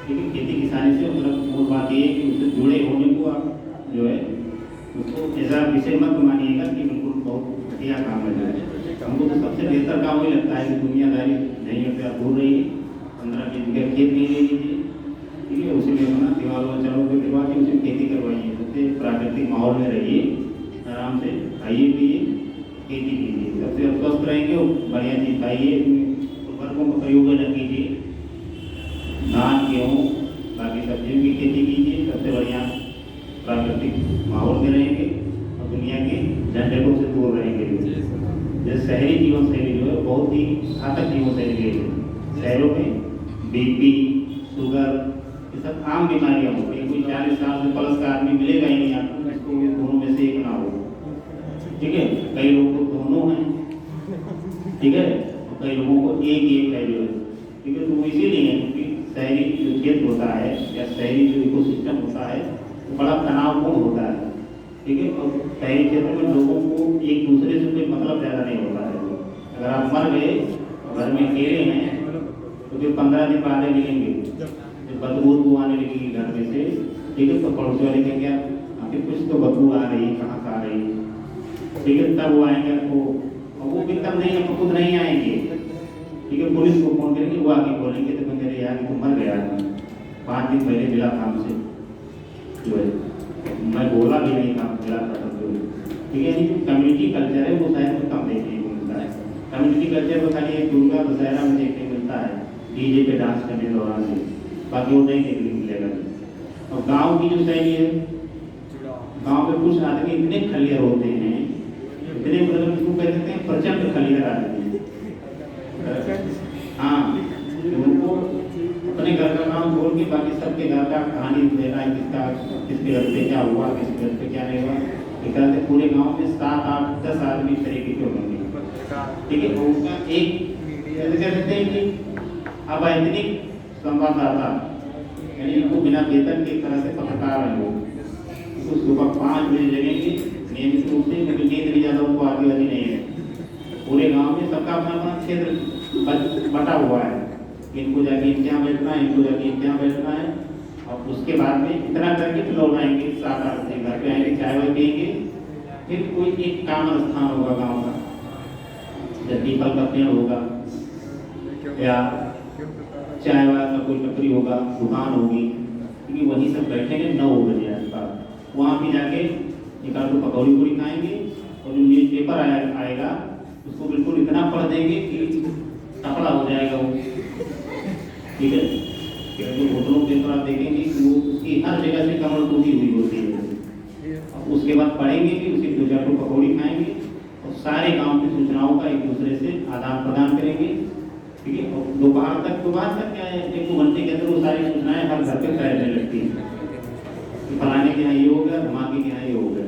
ठीक है। खेती किसानी से मतलब मूल बात ये है कि उससे जुड़े होने को आप जो है उसको ऐसा विषय मत मानिएगा कि बिल्कुल बहुत घटिया काम है। हमको तो सबसे बेहतर काम वही लगता है कि दुनियादारी नहीं होती, आप दूर रहिए, 15-20 बीघा खेत नहीं ले लीजिए, ठीक है, उसी में अपना दीवारों में चलो के करवा के उसमें खेती करवाइए, उससे प्राकृतिक माहौल में रहिए, आराम से खाइए पिए, खेती कीजिए, सबसे स्वस्थ रहेंगे, बढ़िया चीज़ खाइए, उर्वरकों का प्रयोग न कीजिए, धान, गेहूँ, बाकी सब्जियों की खेती कीजिए, सबसे बढ़िया प्राकृतिक माहौल में रहेंगे और दुनिया के झंझटों से दूर रहेंगे। जैसे शहरी जीवन शैली जो है बहुत ही घातक जीवन शैली है। शहरों में बीपी, शुगर, ये सब आम बीमारियाँ होती हैं। कोई 40 साल से प्लस का आदमी मिलेगा ही नहीं आपको जिसको ये दोनों में से एक ना हो। ठीक है, कई लोगों को दोनों हैं, ठीक है, और कई लोगों को एक है जो है। ठीक है, तो वो इसीलिए है क्योंकि शहरी जो क्षेत्र होता है या शहरी जो इकोसिस्टम होता है वो बड़ा तनावपूर्ण होता है। ठीक है, और शहरी क्षेत्र में लोगों को एक दूसरे से कोई मतलब ज़्यादा नहीं होता है। अगर आप मर गए घर में अकेले हैं तो फिर 15 दिन बाद मिलेंगे, जब बदबू आने लगेगी घर में से। ठीक है, तो पड़ोसी वाले कहेंगे आखिर कुछ तो बदबू आ रही है, कहाँ से आ रही है। ठीक है, तब वो आएंगे आपको, और वो भी तब नहीं, आपको खुद नहीं आएंगे। ठीक है, पुलिस को फोन करेंगे, वो आके बोलेंगे तो मैं मेरे यार तो मर गया, 5 दिन पहले मिला था हमसे जो है, मैं बोला भी नहीं था, मिला था जो है। ठीक है, जो कम्युनिटी कल्चर है वो शहर में कम देखने को मिलता है। कम्युनिटी कल्चर को खाली एक दुर्गा दशहरा में देखने को मिलता है, डीजे पे डांस करने के दौरान से, बाकी वो नहीं देखने को मिलेगा। और गाँव की जो शैली है, गाँव में कुछ आदमी इतने खलियर होते हैं, इतने मतलब इसको कह सकते हैं प्रचंड खलियर आदमी। हाँ, उनको अपने घर का काम छोड़ के बाकी सबके घर का कहानी देना है, किसके घर पे क्या हुआ, किसके घर पे क्या नहीं हुआ। एक तरह से पूरे गांव में 7, 8, 10 आदमी तरीके के होंगे। ठीक है, उनका एक जैसे कह सकते हैं कि अवैतनिक संवाददाता, यानी इनको बिना वेतन के एक तरह से पत्रकार है वो। तो सुबह 5 बजे जगेंगे नियमित रूप से, क्योंकि नींद भी ज़्यादा उनको आगे वाली नहीं है। पूरे गांव में सबका अपना अपना क्षेत्र बटा हुआ है, इनको जाके इम्तिहान बैठना है, इनको जाके इम्तिहान बैठना है, और उसके बाद में इतना करके फिर लौट आएंगे, 7-8 बजे घर पे आएंगे, चाय वाय पिएंगे। फिर कोई एक कामन स्थान होगा गांव का, जब पीपल का पेड़ होगा या चाय वाय का कोई टपरी होगा, दुकान होगी, क्योंकि वहीं सब बैठेंगे 9 बजे आसपास। वहाँ भी जाके एक आध पकौड़ी पूड़ी खाएंगे, और जो न्यूज पेपर आएगा उसको बिल्कुल इतना पढ़ देंगे कि टपड़ा हो जाएगा वो। ठीक है, जो होटलों पेपर आप देखेंगे कि वो उसकी हर जगह से कमर टूटी हुई होती है। उसके बाद पढ़ेंगे कि उसी 2-4 पकौड़ी खाएंगे और सारे गांव की सूचनाओं का एक दूसरे से आदान प्रदान करेंगे। ठीक है, और दोपहर तक क्या है, 1-2 घंटे के अंदर वो सारी सूचनाएं हर घर पे फैलने लगती हैं कि फलाने के यहाँ ये हो गया, धमाके के यहाँ ये हो गया।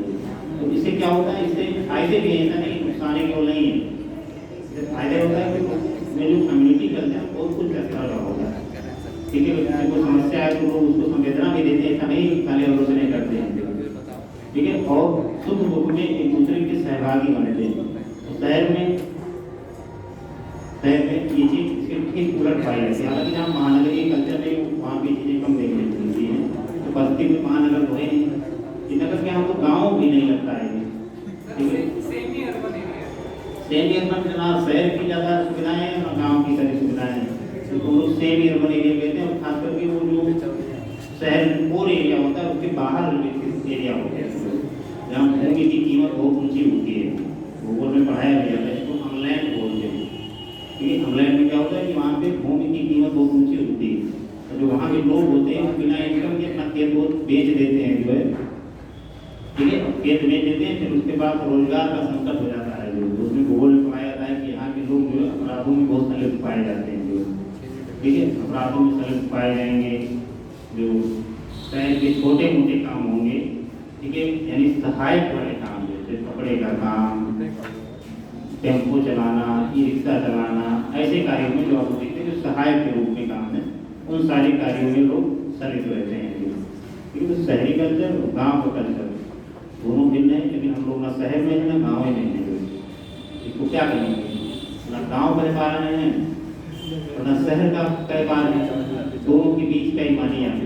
तो इससे क्या होता है, इससे फायदे भी है, ऐसा नहीं नुकसान केवल नहीं है। इससे फायदा होता है कि में जो कम्युनिटी कल्चर बहुत कुछ अच्छा लगा होता है। ठीक है, किसी को समस्या है तो लोग उसको संवेदना भी देते हैं, ऐसा नहीं खाली भरोसे नहीं करते हैं। ठीक है, और सुख दुख में एक दूसरे के सहभागी बनते हैं। शहर में ये चीज़ इसके ठीक उलट पाई जाती है। हालांकि जहाँ महानगरीय कल्चर में वहाँ की चीज़ें कम देखने को मिलती हैं, तो बस्ती में महानगर तो है नहीं, नगर के यहाँ तो गाँव भी नहीं लगता है। सेमी अर्बन ना शहर की ज़्यादा सुविधाएं हैं और गाँव की सारी सुविधाएं हैं, तो हम लोग सेमी अर्बन एरिया कहते हैं। और खास करके वो जो शहर कोर एरिया होता है उसके बाहर एरिया होता है, जहाँ भूमि की कीमत बहुत ऊँची होती है। भूगोल में पढ़ाया गया है, इसको हमलैंड बोलते हैं। ठीक है, हमलैंड में क्या होता है कि वहाँ पे भूमि की कीमत बहुत ऊँची होती है, तो जो वहाँ के लोग होते हैं बिना इनकम के अपना खेत बहुत बेच देते हैं जो है। ठीक है, खेत बेच देते हैं, फिर उसके बाद रोजगार का संकट हो जाता है। जो उसमें भूगोल में पढ़ाया जाता है कि यहाँ के लोग जो है अपराधों में बहुत संलिप्त पाए जाते हैं जो। ठीक है, अपराधों में संलिप्त पाए जाएंगे, जो शहर के छोटे मोटे काम होंगे। ठीक है, यानी सहायक वाले काम जैसे कपड़े का काम, टेम्पो चलाना, ई रिक्शा चलाना, ऐसे कार्यों में जो आप देखते हैं जो सहायक के रूप में काम है, उन सारे कार्यों में लोग संलिप्त रहते हैं। ठीक है, तो शहरी कल्चर और गाँव का कल्चर दोनों भिन्न है, लेकिन हम लोग ना शहर में है ना गाँव में है। इसको क्या करेंगे, ना गाँव का पालन है और ना शहर का पालन है, दोनों के बीच का ही मानी आप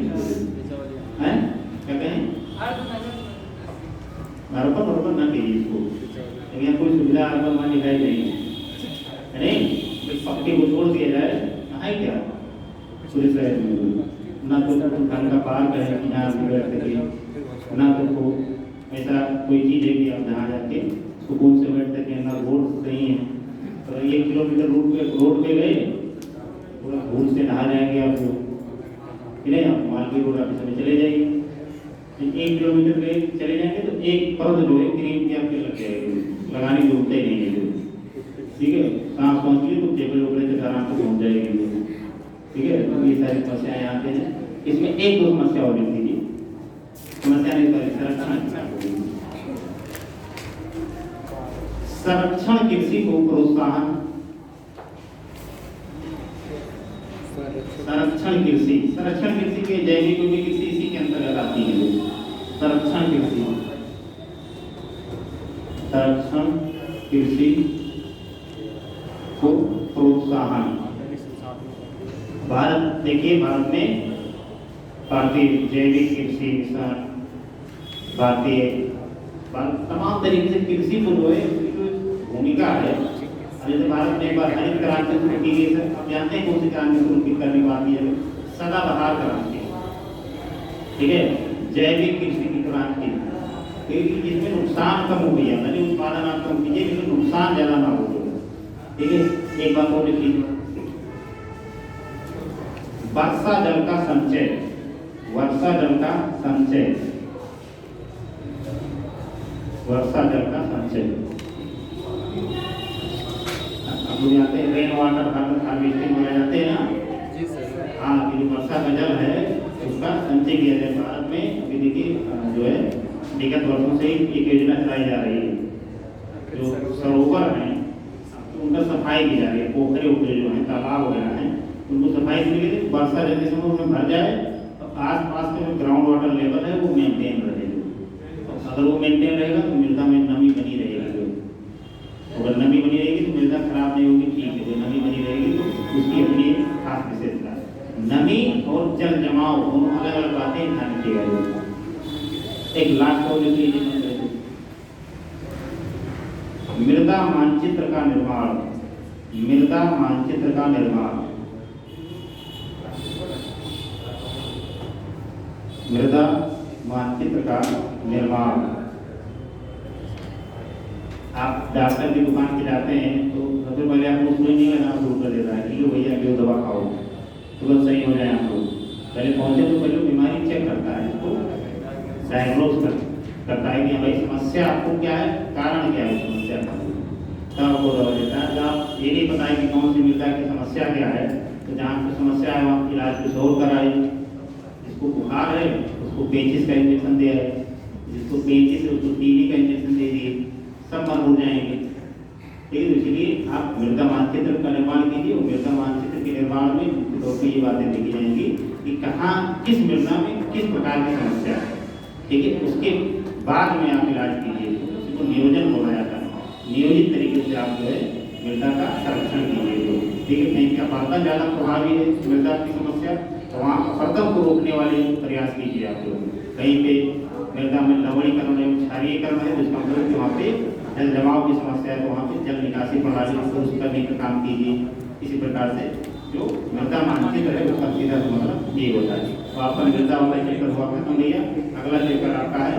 है क्या कहें, बराबर ना कहिए इसको, लेकिन यहाँ कोई सुविधा अर्बन वहाँ दिखाई नहीं है नहीं, पक्के को छोड़ दिया जाए है क्या पूरे शहर में, ना तो ढंग का पार्क है कि जहाँ बैठ सके, ना तो ऐसा कोई चीज़ है कि आप जहाँ जाके सुकून से बैठ सकें, ना रोड सही है। तो 1 किलोमीटर रोड पे गए पूरा भूल से नहा जाएंगे आप, ठीक है, आप मालवीय रोड ऑफिस में चले जाइए, 1 किलोमीटर के चले जाएंगे तो एक परत जो है क्रीम की आपके लग जाएगी, लगाने की जरूरत ही नहीं है। ठीक है, सांस पहुँच गई तो टेबल वगैरह से आराम से पहुँच जाएगी। ठीक है, तो ये सारी समस्याएं आते हैं। इसमें एक दो समस्या और लिख दीजिए, समस्या नहीं सर, संरक्षण कृषि को प्रोत्साहन, संरक्षण कृषि के जैविक कृषि इसी के अंतर्गत आती है। संरक्षण कृषि को प्रोत्साहन। भारत देखिए, भारत में भारतीय जैविक कृषि मिशन, भारतीय तमाम तरीके से कृषि को जो है भूमिका है। जैसे भारत में एक बार हरित क्रांति शुरू की गई, सर आप जानते हैं कौन सी क्रांति शुरू करने की बात है? सदाबहार क्रांति। ठीक है, जैविक कृषि की क्रांति, क्योंकि जिसमें नुकसान कम हो गया, यानी उत्पादन आप कम कीजिए लेकिन नुकसान ज्यादा ना हो। ठीक है, एक बात और लिखिए, वर्षा जल का संचय, वर्षा जल का संचय, वर्षा जल का संचय। आप लोग जानते हैं रेन वाटर हार्वेस्टिंग में जाते हैं ना? जी सर। हाँ, कि जो वर्षा का जल है उसका संचय किया जाए। भारत में अभी देखिए जो है विगत वर्षों से एक योजना चलाई जा रही है, जो सरोवर हैं उनका सफाई की जा रही है। पोखरे जो हैं, तालाब वगैरह हैं, उनको सफाई के लिए वर्षा जल के समय उनमें भर जाए तो आसपास का जो ग्राउंड वाटर लेवल है वो मेंटेन रहेगा। अगर वो मेंटेन रहेगा तो मृदा में नमी बनी रहेगी। अगर नमी बनी रहेगी तो मृदा खराब नहीं होगी। ठीक है, जो नमी बनी रहेगी तो उसकी अपनी खास विशेषता है। नमी और जल जमाव दोनों अलग अलग बातें ध्यान रखिएगा। एक लास्ट और लिखिए, मृदा मानचित्र का निर्माण, मृदा मानचित्र का निर्माण, मृदा मानचित्र का निर्माण। आप डॉक्टर की दुकान पे जाते हैं तो सबसे पहले आपको सुई नहीं लगाना शुरू कर देता है कि लो भैया ये दवा खाओ तुरंत सही हो जाए। आप लोग पहले पहुंचे तो पहले बीमारी चेक करता है, इसको डायग्नोज करता है कि भाई समस्या आपको क्या है, कारण क्या है समस्या का, तब आपको दवा देता है। जब आप ये नहीं पता है कि कौन सी मृदा की समस्या क्या है तो जहाँ पर समस्या है वहाँ इलाज कुछ और कराए। जिसको बुखार है उसको पेचिस का इंजेक्शन दिया है, जिसको पेचिस है उसको टीबी का इंजेक्शन दे दिए, सब मर हो जाएंगे। ठीक है, इसलिए आप मृदा मानचित्र का निर्माण कीजिए और मृदा मानचित्र के निर्माण में तो ये बातें देखी जाएंगी कि कहाँ किस मृदा में किस प्रकार की समस्या है। ठीक है, उसके बाद में आप इलाज कीजिए, उसको नियोजन बोला जाता है। नियोजित तरीके से आप जो है मृदा का संरक्षण कीजिए। ठीक है, कहीं क्या अपरदन ज़्यादा प्रभावी है मृदा की समस्या तो वहाँ अपरदन को रोकने वाले प्रयास कीजिए आप लोग। कहीं पे मृदा में लवणीकरण है, क्षारीयकरण है, जिसका मतलब कि वहाँ पे जल जमाव की समस्या है तो वहाँ पे जल निकासी प्रणाली को दुरुस्त करने का काम कीजिए। इसी प्रकार से जो मृदा मानचित्र है उसका सीधा मतलब ये होता है। तो आपका मृदा वाला चैप्टर हुआ खत्म भैया। अगला चैप्टर आपका है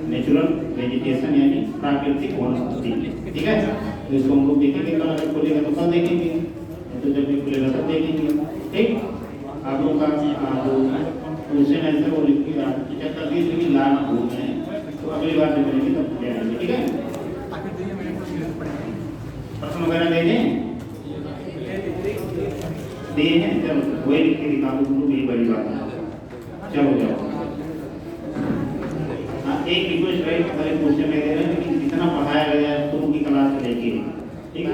नेचुरल वेजिटेशन यानी प्राकृतिक वनस्पति। ठीक है, तो इसको हम लोग देखेंगे कल, अगर खुलेगा तो कल देखेंगे, तो जब भी खुलेगा तब देखेंगे। ठीक, आप लोगों का जो क्वेश्चन आंसर वो लिख के चेक कर दीजिए, लाना भूल हैं तो अगली बार जब मिलेंगे तब ले आएंगे। ठीक है, प्रश्न वगैरह दे दें, दिए हैं, चलो वही लिख के दिखा दो, यही बड़ी बात है। चलो जाओ। हाँ, एक रिक्वेस्ट है, पहले क्वेश्चन ले दे रहे हैं लेकिन जितना पढ़ाया गया है शुरू की क्लास से लेके, ठीक है।